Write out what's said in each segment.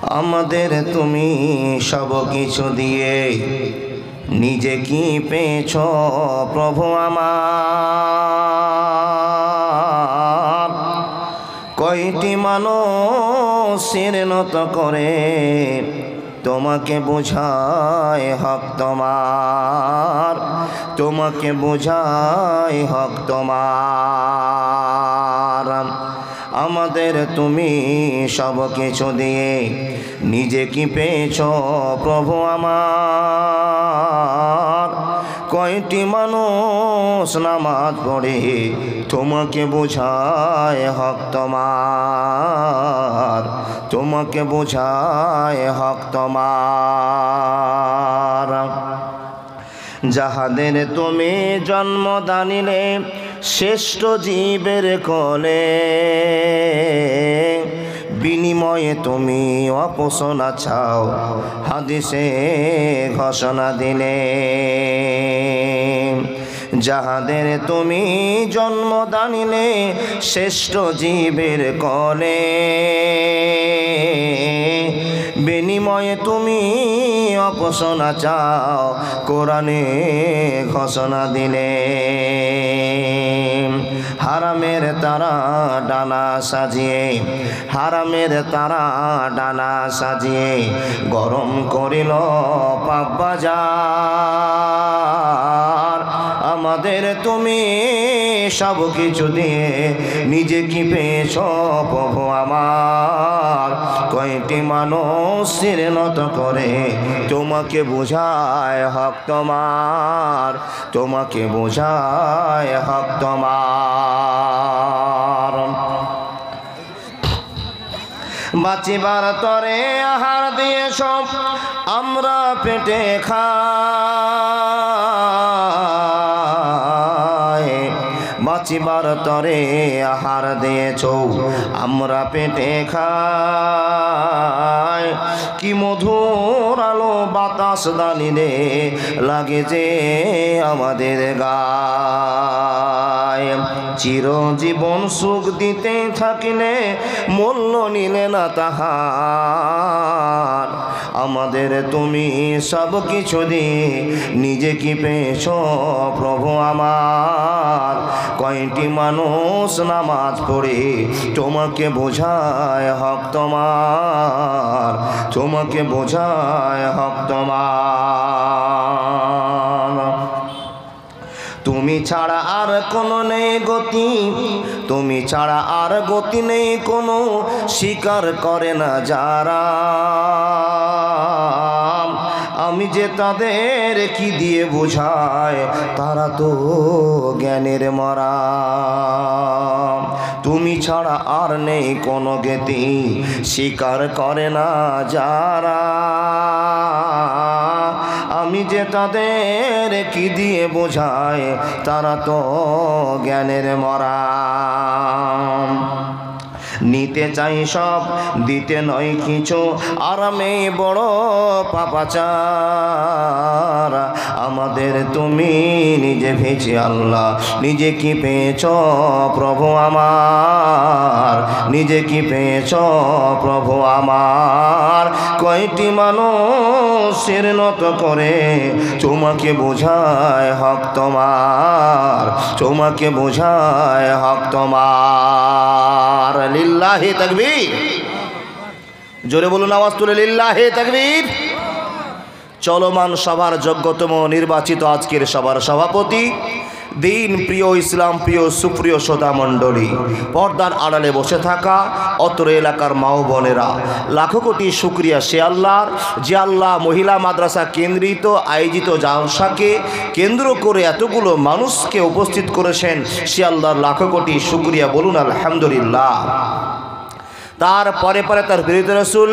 আমাদের তুমি সব কিছু দিয়ে নিজে কি পেয়েছ প্রভু আমার। কয়টি মানুষের নত করে তোমাকে বোঝায় হক তোমার, তোমাকে বোঝায় হক তোমার। আমাদের তুমি সব কিছু দিয়ে নিজে কি পেয়েছ প্রভু আমার। কয়টি মানুষ নামাজ পড়ে তোমাকে বোঝায় হক তোমার, তোমাকে বোঝায় হক তোমার। যাহাদের তুমি জন্মদান নিলে শ্রেষ্ঠ জীবের কোলে, বিনিময়ে তুমি অপসনা চাও হাদিসে ঘোষণা দিলে। যাহাদের তুমি জন্মদান নিলে শ্রেষ্ঠ জীবের কোলে, বিনিময়ে তুমি অপসনা চাও কোরআনে ঘোষণা দিলে। হারামের তারা ডানা সাজিয়ে, হারামের তারা ডানা সাজিয়ে গরম করিল পাপ বাজার। আমাদের তুমি সব কিছু দিয়ে নিজে কি পেয়েছ প্রভু আমার। কয়টি মানুষের নত করে তোমাকে বোঝায় হক তোমার, তোমাকে বোঝায় হক তোমার। বাঁচিবার তরে আহার দিয়ে সব আমরা পেটে খাই, বাঁচিবার তরে আহার দিয়েছ আমরা পেটে খাই। কি মধুর আলো বাতাস দানিলে লাগে যে আমাদের গায়। চিরজীবন সুখ দিতে থাকিলে মূল্য নিলে না তাহার। আমাদের তুমি সব কিছু দিয়ে নিজে কি পেয়েছ প্রভু আমার। কয়টি মানুষ নামাজ পড়ে তোমাকে বোঝায় হক তোমার, তোমাকে বোঝায় হক তোমার। তুমি ছাড়া আর কোনো নেই গতি, তুমি ছাড়া আর গতি নেই কোনো, স্বীকার করে না যারা। আমি যে তাদের কি দিয়ে বোঝায় তারা তো জ্ঞানের মরা। তুমি ছাড়া আর নেই কোনো গতি, স্বীকার করে না যারা। আমি যে তাদের কি দিয়ে বোঝায় তারা তো জ্ঞানের মরা। নিতে চাই সব দিতে নয় কিছু, আরামে বড় পাপাচার। আমাদের তুমি নিজে ভেজে আল্লাহ নিজে কি পেয়েছ প্রভু আমার, নিজে কি পেয়েছ প্রভু আমার। কয়টি মানুষের নত করে তোমাকে বোঝায় হক তোমার, তোমাকে বোঝায় হক তোমার। লিল্লাহি তাকবীর, জোরে বলুন আওয়াজ তুলে লিল্লাহি তাকবীর। চলমান সভার যোগ্যতম নির্বাচিত আজকের সভার সভাপতি, দিন প্রিয় ইসলাম প্রিয় সুপ্রিয় শ্রোতা মণ্ডলী, পর্দার আড়ালে বসে থাকা অত্র এলাকার মা ও বোনেরা, লাখো কোটি শুকরিয়া সে আল্লাহর যে আল্লাহ মহিলা মাদ্রাসা কেন্দ্রিত আয়োজিত জালসাকে কেন্দ্র করে এতগুলো মানুষকে উপস্থিত করেছেন। সে আল্লাহর লাখো কোটি শুকরিয়া, বলুন আলহামদুলিল্লাহ। তার পরে পরে তার প্রিয় রাসূল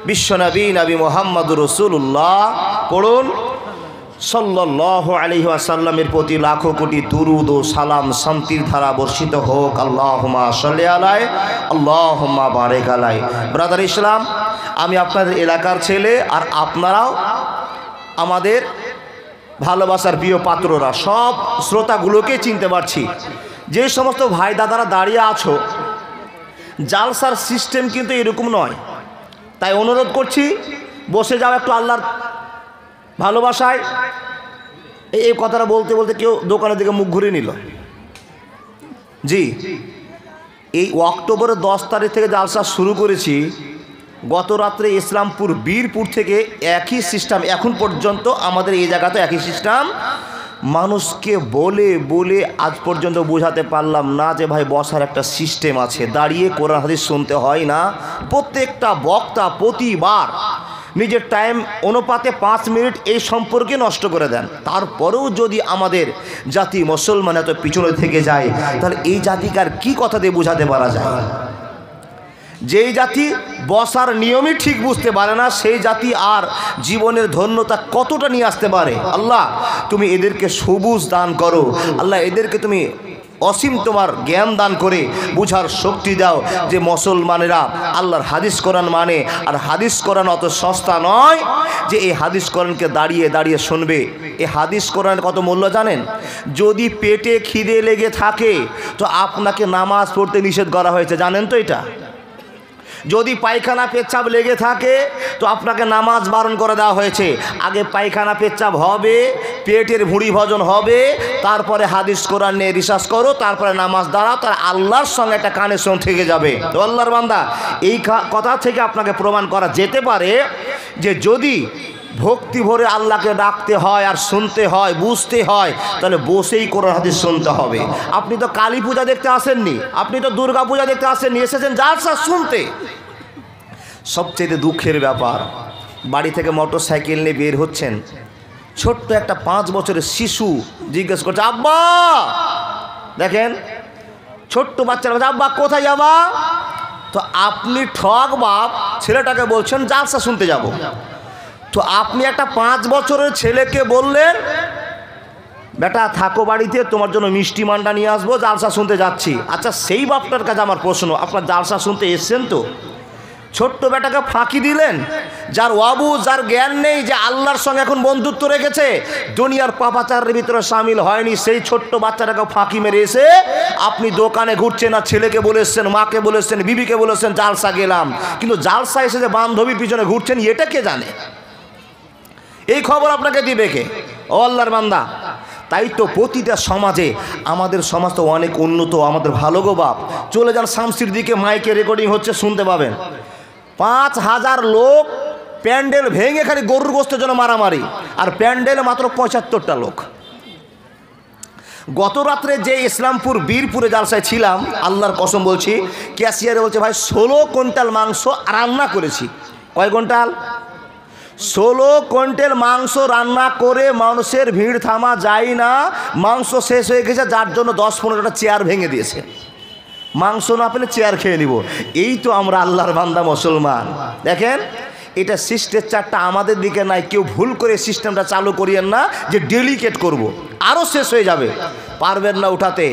বিশ্বনবী নবী মুহাম্মদুর রাসূলুল্লাহ পড়ুন সাল্লাল্লাহু আলাইহি ওয়াসাল্লামের প্রতি লাখো কোটি দুরুদ ও সালাম শান্তির ধারা বর্ষিত হোক। আল্লাহুম্মা সাল্লি আলাইহি আল্লাহুম্মা বারিক আলাইহি। ব্রাদার ইসলাম, আমি আপনাদের এলাকার ছেলে, আর আপনারাও আমাদের ভালোবাসার প্রিয় পাত্ররা, সব শ্রোতাগুলোকে চিনতে পারছি। যে সমস্ত ভাই দাদারা দাঁড়িয়ে আছো, জালসার সিস্টেম কিন্তু এরকম নয়। তাই অনুরোধ করছি, বসে যাও একটু আল্লাহর ভালোবাসায়। এই কথাটা বলতে বলতে কেউ দোকানের দিকে মুখ ঘুরিয়ে নিল। জি, এই অক্টোবরের 10 তারিখ থেকে জালসা শুরু করেছি। গত রাত্রে ইসলামপুর বীরপুর থেকে একই সিস্টেম, এখন পর্যন্ত আমাদের এই জায়গাতে একই সিস্টেম। মানুষকে বলে বলে আজ পর্যন্ত বোঝাতে পারলাম না যে ভাই বসার একটা সিস্টেম আছে, দাঁড়িয়ে কোরআন হাদিস শুনতে হয় না। প্রত্যেকটা বক্তা প্রতিবার নিজের টাইম অনুপাতে 5 মিনিট এই সম্পর্কে নষ্ট করে দেন। তারপরেও যদি আমাদের জাতি মুসলমান এত পিছনে থেকে যায়, তাহলে এই জাতিকে আর কী কথা দিয়ে বোঝাতে পারা যায়? যেই জাতি বসার নিয়মই ঠিক বুঝতে পারে না, সেই জাতি আর জীবনের ধন্যতা কতটা নিয়ে আসতে পারে? আল্লাহ তুমি এদেরকে সবুজ দান করো, আল্লাহ এদেরকে তুমি অসীম তোমার জ্ঞান দান করে বুঝার শক্তি দাও যে মুসলমানেরা আল্লাহর হাদিস কোরআন মানে। আর হাদিস কোরআন অত সস্তা নয় যে এই হাদিস কোরআনকে দাঁড়িয়ে দাঁড়িয়ে শুনবে। এই হাদিস কোরআনের কত মূল্য জানেন? যদি পেটে খিদে লেগে থাকে তো আপনাকে নামাজ পড়তে নিষেধ করা হয়েছে, জানেন তো এটা? যদি পায়খানা পেচ্ছাপ লেগে থাকে তো আপনাকে নামাজ বারণ করে দেওয়া হয়েছে। আগে পায়খানা পেচ্ছাপ হবে, পেটের ভুঁড়ি ভজন হবে, তারপরে হাদিস কোরআন নিয়ে রিসার্চ করো, তারপরে নামাজ দাঁড়াও, তার আল্লাহর সঙ্গে একটা কানেকশন থেকে যাবে। তো আল্লাহর বান্দা, এই কথা থেকে আপনাকে প্রমাণ করা যেতে পারে যে যদি ভক্তি ভরে আল্লাহকে ডাকতে হয় আর শুনতে হয়, বুঝতে হয়, তাহলে বসেই কোরআন হাদিস শুনতে হবে। আপনি তো কালী পূজা দেখতে আসেননি, আপনি তো দুর্গা পূজা দেখতে আসেননি, এসেছেন জালসা শুনতে। সবচেয়ে দুঃখের ব্যাপার, বাড়ি থেকে মোটর সাইকেল নিয়ে বের হচ্ছেন, ছোট্ট একটা 5 বছরের শিশু জিজ্ঞেস করছে আব্বা, দেখেন ছোট্ট বাচ্চারা বলছে আব্বা কোথায় যাবা? তো আপনি ঠক বাপ ছেলেটাকে বলছেন জালসা শুনতে যাব। তো আপনি একটা 5 বছরের ছেলেকে বললেন বেটা থাকো বাড়িতে, তোমার জন্য মিষ্টি মান্ডা নিয়ে আসবো, জালসা শুনতে যাচ্ছি। আচ্ছা সেই বাপটার কাছে আমার প্রশ্ন, আপনার জালসা শুনতে এসছেন তো? ছোট্ট বেটাকে ফাঁকি দিলেন, যার ওয়াবু যার জ্ঞান নেই, যে আল্লাহর সঙ্গে এখন বন্ধুত্ব রেখেছে, দুনিয়ার পাপাচারের ভিতরে সামিল হয়নি, সেই ছোট্ট বাচ্চাটাকে ফাঁকি মেরে এসে আপনি দোকানে ঘুরছেন আর ছেলেকে বলেছেন, মাকে বলেছেন, বিবিকে বলেছেন জালসা গেলাম, কিন্তু জালসা এসে যে বান্ধবীর পিছনে ঘুরছেন এটা কে জানে? এই খবর আপনাকে দিবে কে? ও আল্লাহর বান্দা, তাই তো প্রতিটা সমাজে, আমাদের সমাজ তো অনেক উন্নত, আমাদের ভালো গো বাপ। চলে যান শামসির দিকে, মাইকে রেকর্ডিং হচ্ছে, শুনতে পাবেন 5000 লোক প্যান্ডেল ভেঙে খালি গরুর গোস্তের জন্য মারামারি, আর প্যান্ডেলে মাত্র 75টা লোক। গত রাত্রে যে ইসলামপুর বীরপুরে জালসায় ছিলাম, আল্লাহর কসম বলছি, ক্যাশিয়ারে বলছে ভাই 16 কুইন্টাল মাংস রান্না করেছি। কয় কুইন্টাল? 16 কুইন্টাল মাংস রান্না করে মানুষের ভিড় থামা যায় না। মাংস শেষ হয়ে গেছে, যার জন্য 10-15টা চেয়ার ভেঙে দিয়েছে। মাংস না পেলে চেয়ার খেয়ে নিব। এই তো আমরা আল্লাহর বান্দা মুসলমান। দেখেন এটা সিস্টেমটা আমাদের দিকে নাই, কেউ ভুল করে সিস্টেমটা চালু করিয়েন না যে ডেলিকেট করব, আরও শেষ হয়ে যাবে, পারবেন না উঠাতে।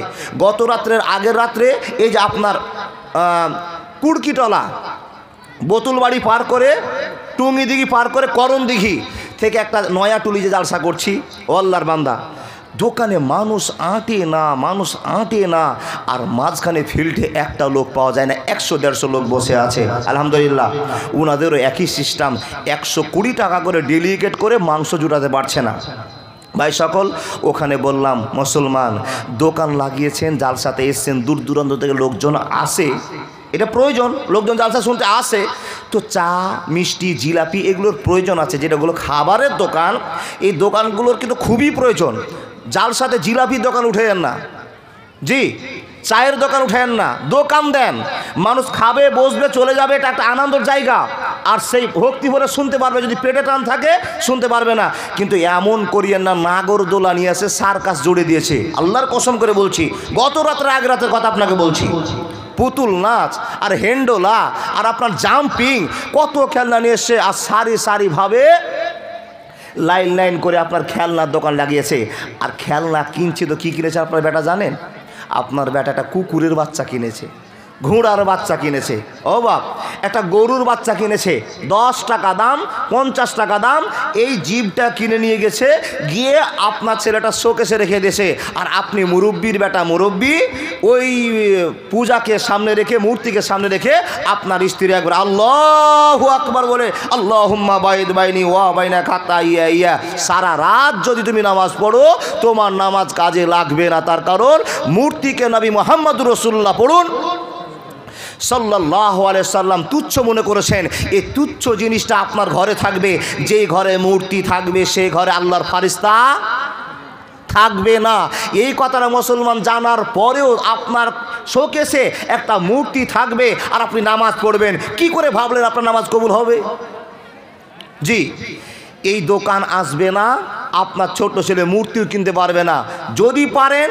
গত রাত্রের আগের রাত্রে এই যে আপনার কুড়কিটলা বোতলবাড়ি পার করে, টুঙ্গি দিঘি পার করে, করণ দিঘি থেকে একটা নয়া টুলি যে জালসা করছি, ও আল্লাহর বান্দা, দোকানে মানুষ আঁটে না, মানুষ আঁটে না, আর মাঝখানে ফিল্ডে একটা লোক পাওয়া যায় না, 100-150 লোক বসে আছে। আলহামদুলিল্লাহ, ওনাদেরও একই সিস্টেম, 120 টাকা করে ডেলিকেট করে মাংস জুটাতে পারছে না। ভাই সকল, ওখানে বললাম মুসলমান দোকান লাগিয়েছেন, জালসাতে এসছেন, দূর দূরান্ত থেকে লোকজন আসে, এটা প্রয়োজন, লোকজন জালসা শুনতে আসে, তো চা মিষ্টি জিলাপি এগুলোর প্রয়োজন আছে, যেটাগুলো খাবারের দোকান, এই দোকানগুলোর কিন্তু খুবই প্রয়োজন। জালসাতে জিলাপির দোকান উঠেন না, জি চায়ের দোকান উঠেন না, দোকান দেন, মানুষ খাবে, বসবে, চলে যাবে, এটা একটা আনন্দের জায়গা, আর সেই ভক্তি ভরে শুনতে পারবে। যদি পেটে টান থাকে শুনতে পারবে না, কিন্তু এমন করিয়েন না নাগরদোলা নিয়ে আসে সার্কাস জুড়ে দিয়েছে। আল্লাহর কসম করে বলছি, গত রাতের আগ রাতের কথা আপনাকে বলছি, পুতুল নাচ আর হেন্ডোলা আর আপনার জাম্পিং, কত খেলনা নিয়ে এসছে, আর সারি সারিভাবে লাইন লাইন করে আপনার খেলনার দোকান লাগিয়েছে। আর খেলনা কিনছে তো কী কিনেছে আপনার বেটা জানেন? আপনার বেটাটা কুকুরের বাচ্চা কিনেছে, ঘোড়ার বাচ্চা কিনেছে। ও বাপ, একটা গরুর বাচ্চা কিনেছে, 10 টাকা দাম, 50 টাকা দাম। এই জীবটা কিনে নিয়ে গেছে, গিয়ে আপনার ছেলেটা শোকেসে রেখে দিয়েছে। আর আপনি মুরব্বির বেটা মুরব্বি, ওই পূজাকে সামনে রেখে, মূর্তিকে সামনে রেখে আপনার স্ত্রী একবার আল্লাহু আকবার বলে আল্লাহুম্মা বাইদ বাইনি ওয়া বাইনা খাতাইয়া ইয়া, সারা রাত যদি তুমি নামাজ পড়ো তোমার নামাজ কাজে লাগবে না। তার কারণ মূর্তিকে নবী মুহাম্মদুর রাসূলুল্লাহ পড়ুন সাল্লাল্লাহু আলাইহি সাল্লাম তুচ্ছ মনে করেছেন। এই তুচ্ছ জিনিসটা আপনার ঘরে থাকবে, যেই ঘরে মূর্তি থাকবে সেই ঘরে আল্লাহর ফারিস্তা থাকবে না। এই কথাটা মুসলমান জানার পরেও আপনার শোকেসে একটা মূর্তি থাকবে আর আপনি নামাজ পড়বেন, কি করে ভাবলেন আপনার নামাজ কবুল হবে? জি, এই দোকান আসবে না, আপনার ছোট ছেলে মূর্তিও কিনতে পারবে না। যদি পারেন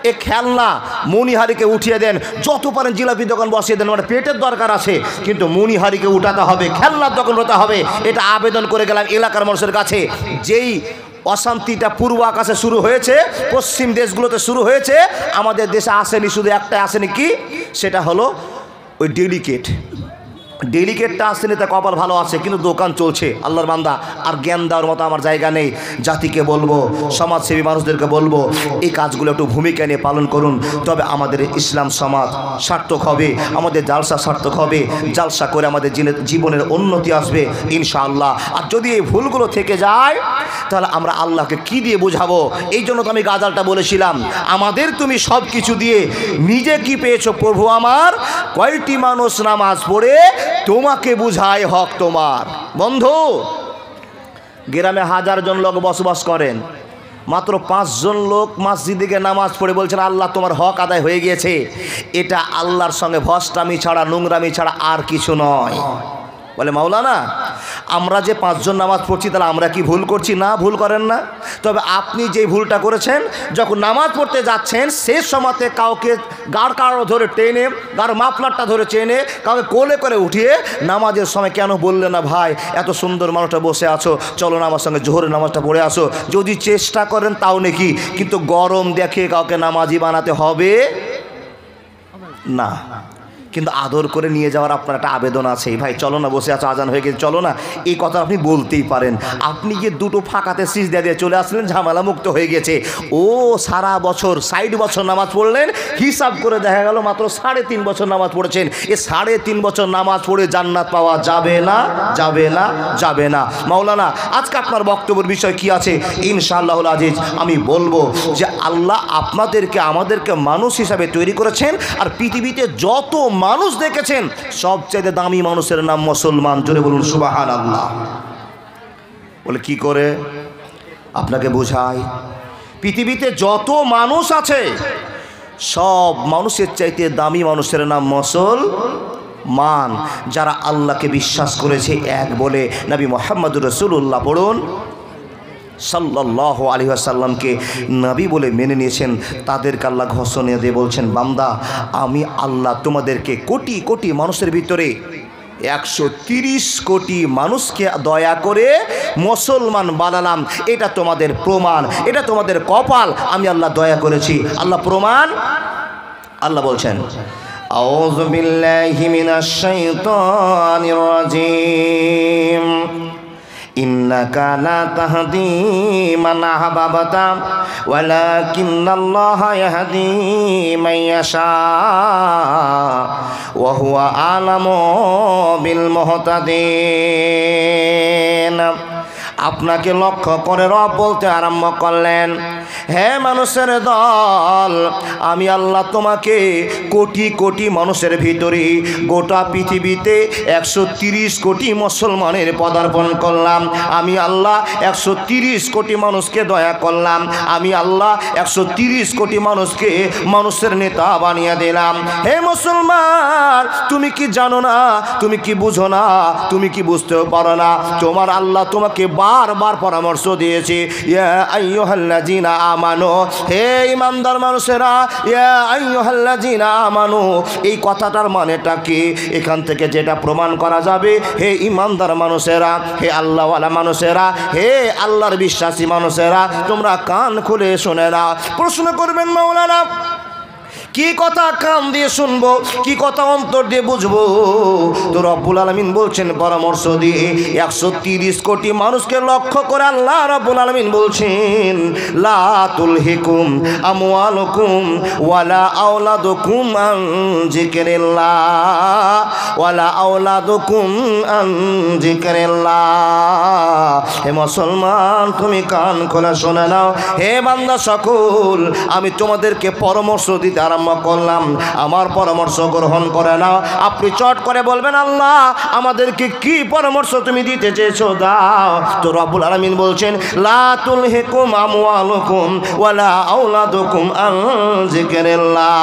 এ খেলনা মণিহারিকে উঠিয়ে দেন, যত পারেন জিলাপি দোকান বসিয়ে দেন, মানে পেটের দরকার আছে, কিন্তু মণিহারিকে উঠাতে হবে, খেলনার দোকান হতে হবে। এটা আবেদন করে গেলাম এলাকার মানুষের কাছে। যেই অশান্তিটা পূর্ব আকাশে শুরু হয়েছে, পশ্চিম দেশগুলোতে শুরু হয়েছে, আমাদের দেশে আসেনি, শুধু একটা আসেনি, কি সেটা হলো ওই ডেলিকেটটা আসেনি, তা কপাল ভালো আছে, কিন্তু দোকান চলছে। আল্লাহর বান্দা, আর জ্ঞান দেওয়ার মতো আমার জায়গা নেই। জাতিকে বলবো, সমাজসেবী মানুষদেরকে বলবো, এই কাজগুলো একটু ভূমিকা নিয়ে পালন করুন, তবে আমাদের ইসলাম সমাজ সার্থক হবে, আমাদের জালসা সার্থক হবে। জালসা করে আমাদের জীবনের উন্নতি আসবে ইনশাআল্লাহ। আর যদি এই ভুলগুলো থেকে যায় তাহলে আমরা আল্লাহকে কি দিয়ে বোঝাবো? এই জন্য তো আমি গাজালটা বলেছিলাম, আমাদের তুমি সব কিছু দিয়ে নিজে কি পেয়েছো প্রভু আমার? কয়টি মানুষ নামাজ পড়ে তোমাকে বুঝায় হক তোমার? বন্ধু, গ্রামে 1000 জন লোক বসবাস করেন, মাত্র 5 জন লোক মসজিদে গিয়ে নামাজ পড়ে বলছেন আল্লাহ তোমার হক আদায় হয়ে গিয়েছে। এটা আল্লাহর সঙ্গে ভষ্টামি ছাড়া, নোংরামি ছাড়া আর কিছু নয়। বলে মাওলানা, আমরা যে 5 জন নামাজ পড়ছি তাহলে আমরা কি ভুল করছি? না, ভুল করেন না। তবে আপনি যে ভুলটা করেছেন, যখন নামাজ পড়তে যাচ্ছেন শেষ সময়তে কাউকে গাড় কাড়ো ধরে টেনে, গাড় মাফলারটা ধরে টেনে কাউকে কোলে করে উঠিয়ে নামাজের সময় কেন বললে না ভাই এত সুন্দর মানুষটা বসে আছো, চলো না আমার সঙ্গে জোহরের নামাজটা পড়ে আসো। যদি চেষ্টা করেন তাও নাকি, কিন্তু গরম দেখে কাউকে নামাজি বানাতে হবে না। কিন্তু আদর করে নিয়ে যাওয়ার আপনার একটা আবেদন আছে, ভাই চলো না, বসে আছো, আজান হয়ে গেছে, চলো না, এই কথা আপনি বলতেই পারেন। আপনি গিয়ে দুটো ফাঁকাতে সিজদা দিয়ে চলে আসলেন, ঝামেলা মুক্ত হয়ে গেছে। ও সারা বছর 60 বছর নামাজ পড়লেন, হিসাব করে দেখা গেল মাত্র 3.5 বছর নামাজ পড়েছেন। এ 3.5 বছর নামাজ পড়ে জান্নাত পাওয়া যাবে না, যাবে না, যাবে না। মাওলানা, আজকে আপনার বক্তব্যের বিষয় কি আছে? ইনশাআল্লাহুল আজিজ আমি বলবো যে আল্লাহ আপনাদেরকে আমাদেরকে মানুষ হিসাবে তৈরি করেছেন, আর পৃথিবীতে যত মানুষ দেখেছেন সবচেয়ে দামি মানুষের নাম মুসলমান। জোরে বলুন সুবহানাল্লাহ। বলে কি করে? আপনাকে বোঝাই, পৃথিবীতে যত মানুষ আছে সব মানুষের চাইতে দামি মানুষের নাম মুসলমান। যারা আল্লাহকে বিশ্বাস করেছে এক বলে, নবী মুহাম্মদুর রাসূলুল্লাহ পড়ুন সাল্লাল্লাহু আলাইহি ওয়াসাল্লামকে নবী বলে মেনে নিয়েছেন, তাদেরকে আল্লাহ ঘোষণা দিয়ে বলছেন, বান্দা আমি আল্লাহ তোমাদেরকে কোটি কোটি মানুষের ভিতরে 130 কোটি মানুষকে দয়া করে মুসলমান বানালাম। এটা তোমাদের প্রমাণ, এটা তোমাদের কপাল, আমি আল্লাহ দয়া করেছি। আল্লাহ প্রমাণ, আল্লাহ বলছেন আউযু বিল্লাহি মিনাশ শাইতানির রাজিম ইন্নাকা লা তাহদি মান আহবাবতা ওয়ালাকিন্নাল্লাহা ইয়াহদি মান ইয়াশা ওয়া হুয়া আ'লামু বিল মুহতাদিন। আপনাকে লক্ষ্য করে রব বলতে আরম্ভ করলেন, হে মানুষের দল, আমি আল্লাহ তোমাকে কোটি কোটি মানুষের ভিতরে গোটা পৃথিবীতে 130 কোটি মুসলমানের পদার্পণ করলাম। আমি আল্লাহ 130 কোটি মানুষকে দয়া করলাম। আমি আল্লাহ 130 কোটি মানুষকে মানুষের নেতা বানিয়ে দিলাম। হে মুসলমান, তুমি কি জানো না? তুমি কি বুঝো না? তুমি কি বুঝতেও পারো না? তোমার আল্লাহ তোমাকে বারবার পরামর্শ দিয়েছে, ইয়া আইয়ুহাল্লাযীনা আমানু, হে ঈমানদার মানুষেরা, ইয়া আইয়ুহাল্লাযীনা আমানু, এই কথাটার মানেটা কি? এখান থেকে যেটা প্রমাণ করা যাবে, হে ঈমানদার মানুষেরা, হে আল্লাহওয়ালা মানুষেরা, হে আল্লাহর বিশ্বাসী মানুষেরা, তোমরা কান খুলে শুনে নাও। প্রশ্ন করবেন মাওলানা, কি কথা কান দিয়ে শুনবো, কি কথা অন্তর দিয়ে বুঝবো? তো রব্বুল আলামিন বলছেন পরামর্শ দিয়ে 130 কোটি মানুষকে লক্ষ্য করে আল্লাহ রব্বুল আলামিন বলছেন লা তুলহিকুম আমওয়ালুকুম ওয়ালা আওলাদুকুম আন যিকরিল্লাহ ওয়ালা আওলাদুকুম আন যিকরিল্লাহ। হে মুসলমান, তুমি কান খোলা শুনে নাও। হে বান্দা সকল, আমি তোমাদেরকে পরামর্শ দিতে আরম্ভ করলাম, আমার পরামর্শ গ্রহণ করে নাও। আপনি চট করে বলবেন আল্লাহ আমাদেরকে কি পরামর্শ তুমি দিতে চেয়েছো দাও। তো রব্বুল আলামিন বলছেন লা তুলহিকুম আমওয়ালুকুম ওয়ালা আওলাদুকুম আন যিকরিল্লাহ।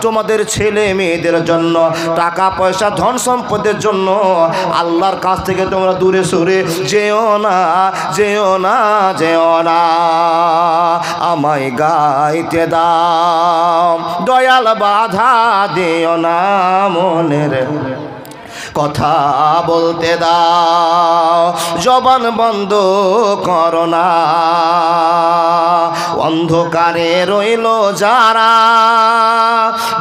তোমাদের ছেলে মেয়েদের জন্য, টাকা পয়সা ধন সম্পদের জন্য আল্লাহর কাছ থেকে তোমরা দূরে সরে যেও না, যেও না, যেও না। আমায় গাইতে দাও, দয়াল বাধা দিও না, মনের কথা বলতে দাও, জবান বন্ধ করো না। অন্ধকারে রইল যারা,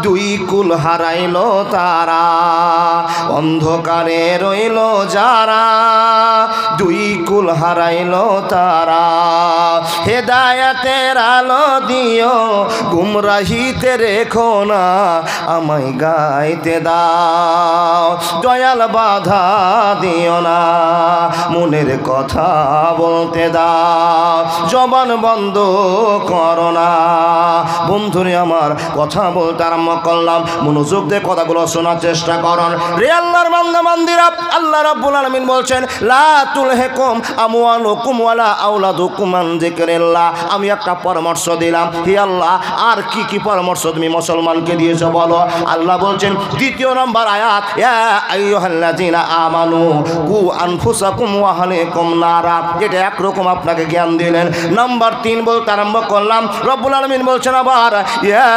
দুই কুল হারাইল তারা। অন্ধকারে রইল যারা, দুই কুল হারাইল তারা। হেদায়েতের আলো দিও, গুমরাহিতে রেখো না, আমায় গাইতে দাও, দয়াল বাধা দিও না, মনের কথা বলতে দাও, জবান বন্ধ করো না। বন্ধুরে আমার, কথা বলতে আরম্ভ করলাম, মনোযোগ দিয়ে কথাগুলো শোনার চেষ্টা করুন। রে আল্লাহর বান্দা বান্দিরা, আল্লাহ রাব্বুল আলামিন বলছেন লা তুলহিকুম আমওয়ালুকুম ওয়ালা আওলাদুকুম আন যিকরিল্লাহ। আমি একটা পরামর্শ দিলাম, হে আল্লাহ আর কি কি পরামর্শ তুমি মুসলমানকে দিয়েছো বলো। আল্লাহ বলছেন দ্বিতীয় নম্বর আয়াত, ইয়া আইয়ুহাল্লাযীনা আমানু কু আনফুসাকুম ওয়া আহলিকুম নারা। এটা একরকম আপনাকে জ্ঞান দিলেন। নাম্বার 3 বলতে আরম্ভ করলাম, রব্বুল আলামিন বলছেন আবার ইয়া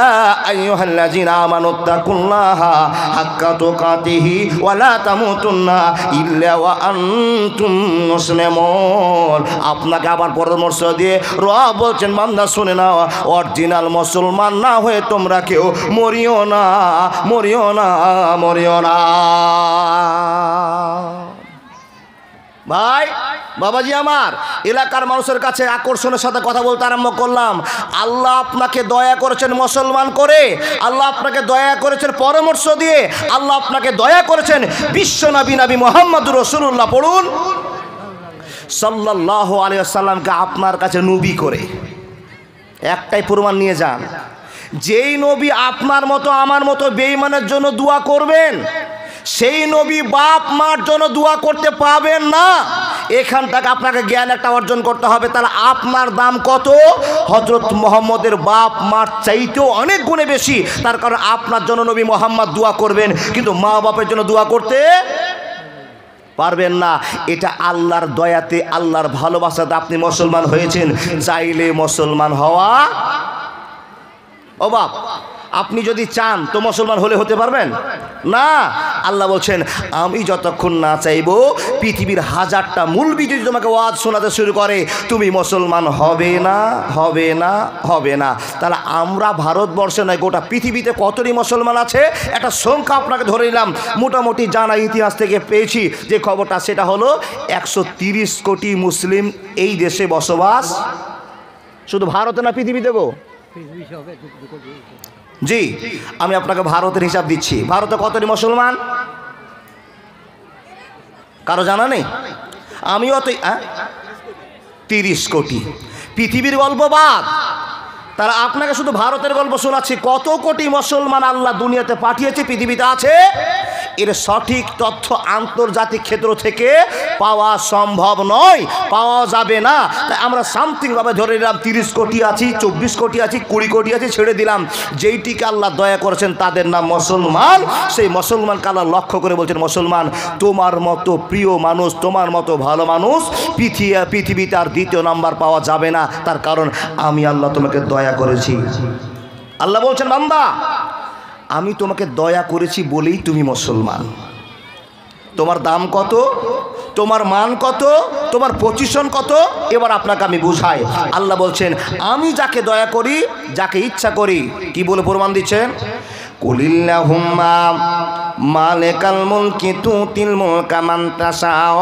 আইয়ুহাল্লাযীনা আমানু তাকুল্লাহা হাক্কা তুকাতিহি ওয়া লা তামুতুন্না ইল্লা ওয়া আনতুম মুসলিমুন। আপনাকে আবার পরামর্শ দিয়ে রব বলছেন বান্দা শুনে নাও, অরিজিনাল মুসলমান না হয়ে তোমরা কেউ মরিও না, মরিও না, মরিও না। ভাই বাবাজি আমার, এলাকার মানুষের কাছে আকর্ষণের সাথে কথা বলতে আরম্ভ করলাম। আল্লাহ আপনাকে দয়া করেছেন মুসলমান করে, আল্লাহ আপনাকে দয়া করেছেন পরামর্শ দিয়ে, আল্লাহ আপনাকে দয়া করেছেন বিশ্ব নবী নবী মুহাম্মদুর রাসূলুল্লাহ পড়ুন সাল্লাল্লাহু আলাইহি ওয়াসাল্লামকে আপনার কাছে নবী করে। একটাই প্রমাণ নিয়ে যান, যেই নবী আপনার মতো আমার মতো বেঈমানের জন্য দোয়া করবেন, সেই নবী বাপ মার জন্য দোয়া করতে পাবেন না। এখান থেকে আপনাকে জ্ঞান একটা অর্জন করতে হবে, তাহলে আপনার দাম কত? হযরত মুহাম্মদের বাপ মার চাইতেও অনেক গুণে বেশি। তার কারণ আপনার জন্য নবী মুহাম্মদ দোয়া করবেন, কিন্তু মা বাপের জন্য দোয়া করতে পারবেন না। এটা আল্লাহর দয়াতে, আল্লাহর ভালোবাসাতে আপনি মুসলমান হয়েছেন। চাইলে মুসলমান হওয়া, ও বাপ আপনি যদি চান তো মুসলমান হলে হতে পারবেন না। আল্লাহ বলছেন আমি যতক্ষণ না চাইবো, পৃথিবীর 1000টা মূলবি যদি তোমাকে ওয়াজ শোনাতে শুরু করে, তুমি মুসলমান হবে না, হবে না, হবে না। তাহলে আমরা ভারতবর্ষে নয়, গোটা পৃথিবীতে কতটি মুসলমান আছে একটা সংখ্যা আপনাকে ধরে নিলাম। মোটামুটি জানা ইতিহাস থেকে পেয়েছি যে খবরটা, সেটা হলো 130 কোটি মুসলিম এই দেশে বসবাস। শুধু ভারতে না, পৃথিবীতে গো। জি, আমি আপনাকে ভারতের হিসাব দিচ্ছি। ভারতে কতটি মুসলমান কারো জানা নেই? আমিও তো 30 কোটি। পৃথিবীর গল্প বাদ, তারা আপনাকে শুধু ভারতের গল্প শোনাচ্ছি। কত কোটি মুসলমান আল্লাহ দুনিয়াতে পাঠিয়েছে, পৃথিবীতে আছে, এর সঠিক তথ্য আন্তর্জাতিক ক্ষেত্র থেকে পাওয়া সম্ভব নয়, পাওয়া যাবে না। তাই আমরা সামথিংভাবে ধরে নিলাম 30 কোটি আছি, 24 কোটি আছি, 20 কোটি আছি, ছেড়ে দিলাম। যেইটিকে আল্লাহ দয়া করেছেন তাদের নাম মুসলমান। সেই মুসলমানকে আল্লাহ লক্ষ্য করে বলছেন, মুসলমান তোমার মতো প্রিয় মানুষ, তোমার মতো ভালো মানুষ পৃথিবীতে আর দ্বিতীয় নাম্বার পাওয়া যাবে না। তার কারণ আমি আল্লাহ তোমাকে দয়া করেছি। আল্লাহ বলছেন বান্দা আমি তোমাকে দয়া করেছি বলেই তুমি মুসলমান। তোমার দাম কত? তোমার মান কত, তোমার পজিশন কত, এবার আপনাকে আমি বুঝাই। আল্লাহ বলছেন আমি যাকে দয়া করি, যাকে ইচ্ছা করি, কি বলে প্রমাণ দিচ্ছেন? কুলিল্লাহুম্মা মালিকাল মুলকি তুতিল মুলকা মান তাশাউ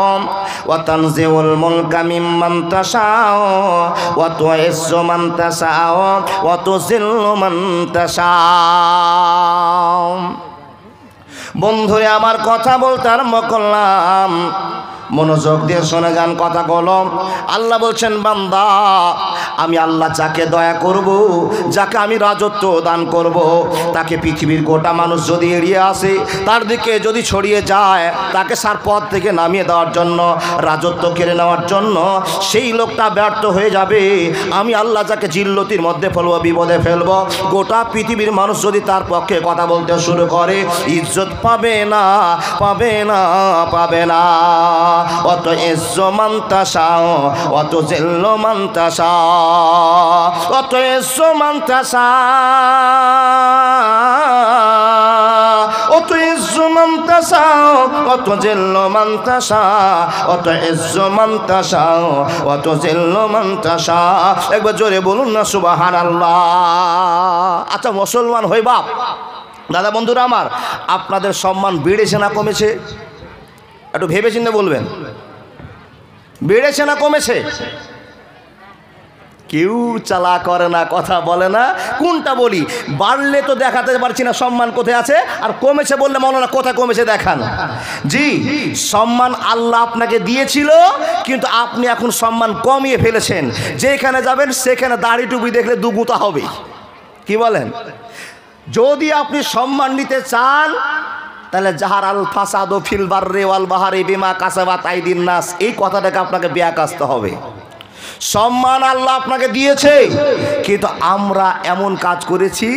ওয়া তানজিউল মুলকা মিম্মান তাশাউ ওয়া তুইজ্জু মান তাশাউ ওয়া তুযিল্লু মান তাশাউ। বন্ধুরে আমার কথা বলতে আরম্ভ করলাম, মনোযোগ দিয়ে শোনে যান কথা বলো। আল্লাহ বলছেন বান্দা আমি আল্লাহ যাকে দয়া করব, যাকে আমি রাজত্ব দান করব, তাকে পৃথিবীর গোটা মানুষ যদি এড়িয়ে আসে, তার দিকে যদি ছড়িয়ে যায়, তাকে সার পথ থেকে নামিয়ে দেওয়ার জন্য, রাজত্ব কেড়ে নেওয়ার জন্য, সেই লোকটা ব্যর্থ হয়ে যাবে। আমি আল্লাহ যাকে জিল্লতির মধ্যে ফেলবো, বিপদে ফেলবো, গোটা পৃথিবীর মানুষ যদি তার পক্ষে কথা বলতে শুরু করে, ইজ্জত পাবে না, পাবে না, পাবে না। অত ইজ্জু মান তাশাউ অত জিল্লু মান তাশাউ অত ইজ্জু মান তাশাউ অত ইজ্জু মান তাশাউ অত জিল্লু মান তাশাউ অত ইজ্জু মান তাশাউ অত জিল্লু মান তাশাউ। একবার জোরে বলুন না সুবহানাল্লাহ। আচ্ছা মুসলমান হই বাপ, দাদা বন্ধুরা আমার, আপনাদের সম্মান বেড়েছে না কমেছে? একটু ভেবে চিন্তে বলবেন, বেড়েছে না কমেছে? কেউ চালা করে না, কথা বলে না। কোনটা বলি? বাড়লে তো দেখাতে পারছি না সম্মান কোথায় আছে, আর কমেছে বললে মৌলানা কোথায় কমেছে দেখান। জি, সম্মান আল্লাহ আপনাকে দিয়েছিল, কিন্তু আপনি এখন সম্মান কমিয়ে ফেলেছেন। যেখানে যাবেন সেখানে দাড়ি টুপি দেখলে দুগুতা হবে। কি বলেন? যদি আপনি সম্মান নিতে চান, তাহলে জাহার আল ফাসাদ ফিল বাররি ওয়াল বাহরি বিমা কাসাবাত আইদিন নাস, এই কথাটাকে আপনাকে ব্যাক আসতে হবে। সম্মান আল্লাহ আপনাকে দিয়েছে, কিন্তু আমরা এমন কাজ করেছি,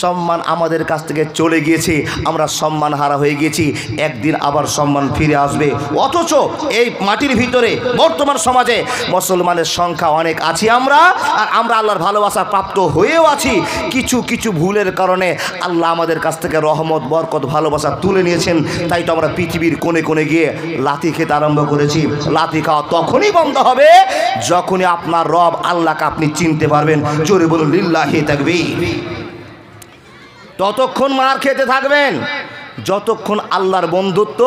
সম্মান আমাদের কাছ থেকে চলে গিয়েছে, আমরা সম্মান হারা হয়ে গেছি। একদিন আবার সম্মান ফিরে আসবে। অথচ এই মাটির ভিতরে বর্তমান সমাজে মুসলমানের সংখ্যা অনেক আছি আমরা, আর আমরা আল্লাহর ভালোবাসা প্রাপ্ত হয়েও আছি। কিছু কিছু ভুলের কারণে আল্লাহ আমাদের কাছ থেকে রহমত, বরকত, ভালোবাসা তুলে নিয়েছেন। তাই তো আমরা পৃথিবীর কোণে কোণে গিয়ে লাথি খেতে আরম্ভ করেছি। লাথি খাওয়া তখনই বন্ধ হবে যখনই আপনার রব আল্লাহকে আপনি চিনতে পারবেন। জোরে বলুন লিল্লাহি তাকবীর। ততক্ষণ মার খেতে থাকবেন যতক্ষণ আল্লাহর বন্ধুত্ব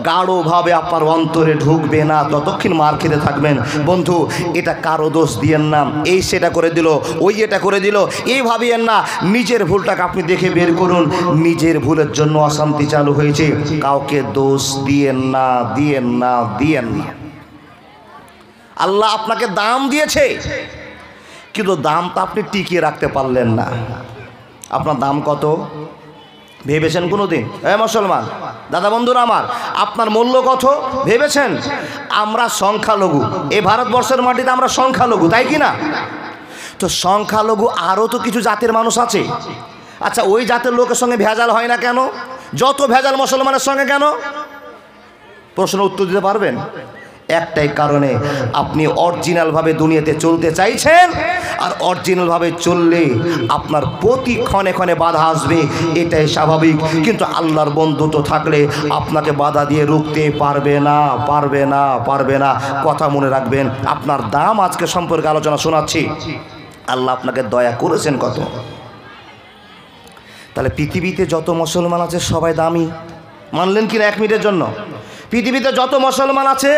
গাঢ়ভাবে আপনার অন্তরে ঢুকবে না, ততক্ষণ মার খেতে থাকবেন। বন্ধু, এটা কারো দোষ দিয়েন না, এই সেটা করে দিল, ওই এটা করে দিল, এই ভাবিয়েন না। নিজের ভুলটাকে আপনি দেখে বের করুন। নিজের ভুলের জন্য অশান্তি চালু হয়েছে, কাউকে দোষ দিয়েন না, দিয়েন না, দিয়েন না। আল্লাহ আপনাকে দাম দিয়েছে, কিন্তু দামটা আপনি টিকিয়ে রাখতে পারলেন না। আপনার দাম কত ভেবেছেন কোনোদিন? মুসলমান দাদা বন্ধুরা আমার, আপনার মূল্য কত ভেবেছেন? আমরা সংখ্যালঘু, এই ভারতবর্ষের মাটিতে আমরা সংখ্যালঘু, তাই কি না? তো সংখ্যালঘু আরও তো কিছু জাতের মানুষ আছে। আচ্ছা, ওই জাতের লোকের সঙ্গে ভেজাল হয় না কেন? যত ভেজাল মুসলমানের সঙ্গে কেন? প্রশ্ন উত্তর দিতে পারবেন? একটাই কারণে, আপনি অরিজিনালভাবে দুনিয়াতে চলতে চাইছেন, আর অরিজিনালভাবে চললে আপনার প্রতি ক্ষণে ক্ষণে বাধা আসবে, এটাই স্বাভাবিক। কিন্তু আল্লাহর বন্ধুত্ব থাকলে আপনাকে বাধা দিয়ে রুখতে পারবে না, পারবে না, পারবে না। কথা মনে রাখবেন। আপনার দাম আজকে সম্পর্কে আলোচনা শোনাচ্ছি। আল্লাহ আপনাকে দয়া করেছেন কত। তাহলে পৃথিবীতে যত মুসলমান আছে সবাই দামি, মানলেন কিনা এক মিনিটের জন্য? পৃথিবীতে যত মুসলমান আছে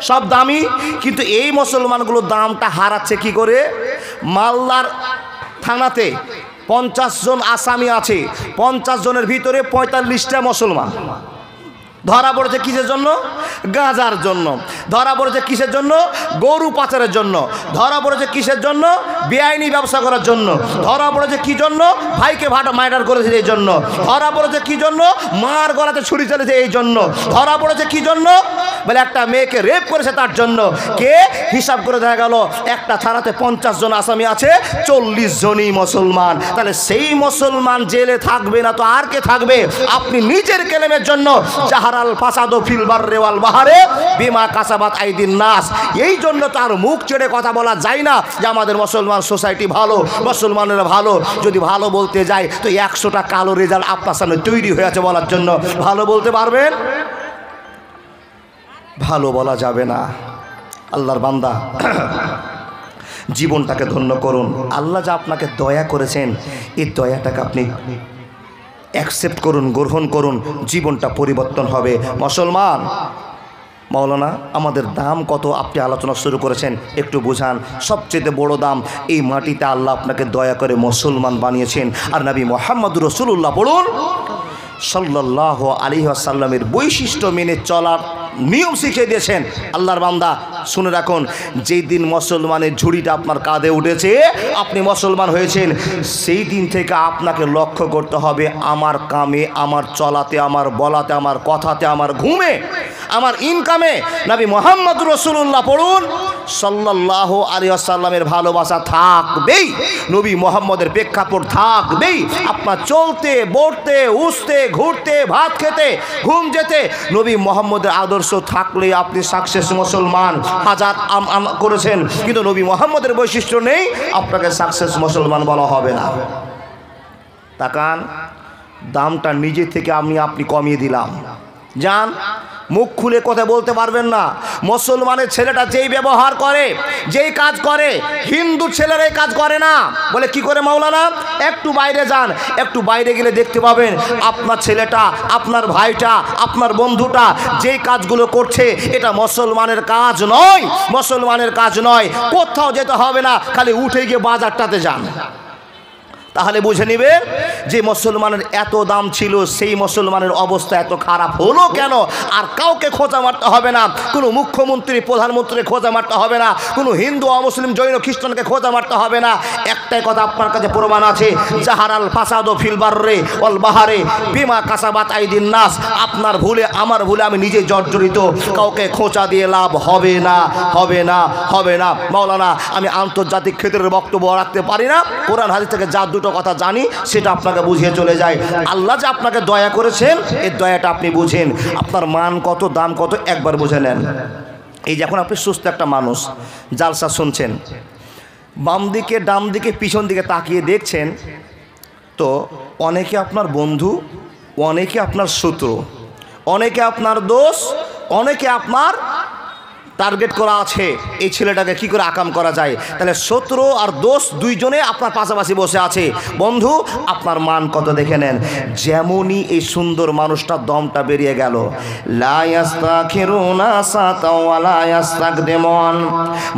সব দামি, কিন্তু এই মুসলমানগুলোর দামটা হারাচ্ছে কি করে? মালদার থানাতে 50 জন আসামি আছে, 50 জনের ভিতরে 45টা মুসলমান। ধরা পড়েছে কিসের জন্য? গাঁজার জন্য। ধরা পড়েছে কিসের জন্য? গরু পাচারের জন্য। ধরা পড়েছে কিসের জন্য? বেআইনি ব্যবসা করার জন্য। ধরা পড়েছে কি জন্য? ভাইকে মার্ডার করেছে এই জন্য। ধরা পড়েছে কি জন্য? মার গলাতে ছুরি চালিয়েছে এই জন্য। ধরা পড়েছে কি জন্য? বলে একটা মেয়েকে রেপ করেছে তার জন্য। কে? হিসাব করে দেখা গেল একটা থানাতে 50 জন আসামি আছে, 40 জনই মুসলমান। তাহলে সেই মুসলমান জেলে থাকবে না তো আর কে থাকবে? আপনি নিজের কেলেমের জন্য জাহারাল ফাসাদু ফিল বাররি ওয়াল বাহরি বিমা কাসাবাত আইদিন নাস, এই জন্য তার মুখ ছেড়ে কথা বলা যায় না যে আমাদের মুসলমান সোসাইটি ভালো, মুসলমানেরা ভালো। যদি ভালো বলতে যায় তো 100টা কালো রেজাল্ট আপনার সামনে তৈরি হয়ে আছে বলার জন্য। ভালো বলতে পারবেন? ভালো বলা যাবে না। আল্লাহর বান্দা, জীবনটাকে ধন্য করুন। আল্লাহ যা আপনাকে দয়া করেছেন, এই দয়াটাকে আপনি অ্যাকসেপ্ট করুন, গ্রহণ করুন, জীবনটা পরিবর্তন হবে। মুসলমান, মাওলানা আমাদের দাম কত আপনি আলোচনা শুরু করেছেন, একটু বুঝান। সবচেয়ে বড় দাম, এই মাটিতে আল্লাহ আপনাকে দয়া করে মুসলমান বানিয়েছেন। আর নবী মুহাম্মদ রাসূলুল্লাহ পড়ুন, সাল্লাল্লাহু আলাইহি ওয়াসাল্লামের বৈশিষ্ট্য মেনে চলার নিয়ম শিখিয়ে দিয়েছেন। আল্লাহর বান্দা শুনে রাখুন, যেই দিন মুসলমানের ঝুড়িটা আপনার কাঁধে উঠেছে, আপনি মুসলমান হয়েছেন, সেই দিন থেকে আপনাকে লক্ষ্য করতে হবে আমার কামে, আমার চলাতে, আমার বলাতে, আমার কথাতে, আমার ঘুমে, আমার ইনকামে নবী মুহাম্মদ রাসূলুল্লাহ পড়ুন, সাল্লাল্লাহু আলাইহি ওয়াসাল্লামের ভালোবাসা থাকবেই, নবী মুহাম্মদের প্রেক্ষাপট থাকবেই। আপনার চলতে, বলতে, উঠতে, ঘুরতে, ভাত খেতে, ঘুম যেতে নবী মুহাম্মদের আদর্শ থাকলে আপনি সাকসেস মুসলমান। হাজার করেছেন কিন্তু নবী মুহাম্মদের বৈশিষ্ট্য নেই, আপনাকে সাকসেস মুসলমান বলা হবে না। তাকান, দামটা নিজে থেকে আপনি কমিয়ে দিলাম। যান, মুখ খুলে কথা বলতে পারবেন না। মুসলমানের ছেলেটা যেই ব্যবহার করে, যেই কাজ করে, হিন্দু ছেলেরা এই কাজ করে না। বলে কি করে মাওলানা? একটু বাইরে যান, একটু বাইরে গেলে দেখতে পাবেন আপনার ছেলেটা, আপনার ভাইটা, আপনার বন্ধুটা যেই কাজগুলো করছে, এটা মুসলমানের কাজ নয়, মুসলমানের কাজ নয়। কোথাও যেতে হবে না, খালি উঠে গিয়ে বাজারটাতে যান, তাহলে বুঝে নেবেন যে মুসলমানের এত দাম ছিল, সেই মুসলমানের অবস্থা এত খারাপ হলো কেন। আর কাউকে খোঁজা মারতে হবে না, কোনো মুখ্যমন্ত্রী, প্রধানমন্ত্রী খোঁজা মারতে হবে না, কোনো হিন্দু, অমুসলিম, জৈন, খ্রিস্টানকে খোঁজা মারতে হবে না। একটাই কথা আপনার কাছে প্রমাণ আছে, জাহারাল ফাসাদু ফিল বাররে ওয়াল বাহরে বিমা কাসাবাত আইদিন নাস। আপনার ভুলে, আমার ভুলে আমি নিজে জর্জরিত, কাউকে খোঁচা দিয়ে লাভ হবে না, হবে না, হবে না। মাওলানা আমি আন্তর্জাতিক ক্ষেত্রের বক্তব্য রাখতে পারি না, কোরআন হাদিস থেকে যা দুটো কথা জানি সেটা আপনাকে বুঝিয়ে চলে যায়। আল্লাহ যে আপনাকে দয়া করেছেন, এই দয়াটা আপনি বুঝেন। আপনার মান কত, দাম কত, একবার বুঝে নেন। এই যখন আপনি সুস্থ একটা মানুষ জালসা শুনছেন, বাম দিকে, ডাম দিকে, পিছন দিকে তাকিয়ে দেখছেন, তো অনেকে আপনার বন্ধু, অনেকে আপনার শত্রু, অনেকে আপনার দোষ, অনেকে আপনার টার্গেট করা আছে এই ছেলেটাকে কি করে আকাম করা যায়। তাহলে শত্রু আর দোষ দুইজনে আপনার পাশাপাশি বসে আছে। বন্ধু, আপনার মান কত দেখে নেন। যেমনই এই সুন্দর মানুষটার দমটা বেরিয়ে গেল, লা ইয়াস্তাখিরুনা সাতাও ওয়া লা ইয়াস্তাকদিমুন।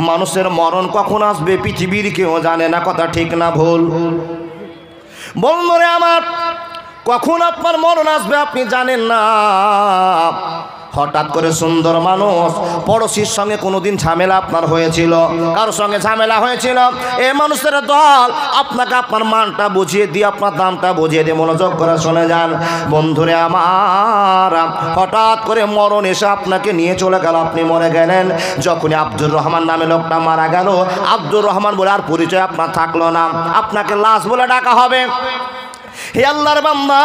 মানুষের মরণ কখন আসবে পৃথিবীর কেউ জানে না, কথা ঠিক না ভুল? বন্ধুরে আমার, কখন আপনার মরণ আসবে আপনি জানেন না। হঠাৎ করে সুন্দর মানুষ, পড়োশির সঙ্গে কোনোদিন ঝামেলা আপনার হয়েছিল, কারোর সঙ্গে ঝামেলা হয়েছিল, এই মানুষের দল আপনাকে আপনার মানটা বুঝিয়ে দিয়ে, আপনার দামটা বুঝিয়ে দিয়ে, মনোযোগ করে শুনে যান বন্ধুরে আমার। হঠাৎ করে মরণ এসে আপনাকে নিয়ে চলে গেল, আপনি মরে গেলেন। যখনই আব্দুর রহমান নামে লোকটা মারা গেল, আব্দুর রহমান বলে আর পরিচয় আপনার থাকলো না, আপনাকে লাশ বলে ডাকা হবে। হে আল্লাহর বান্দা,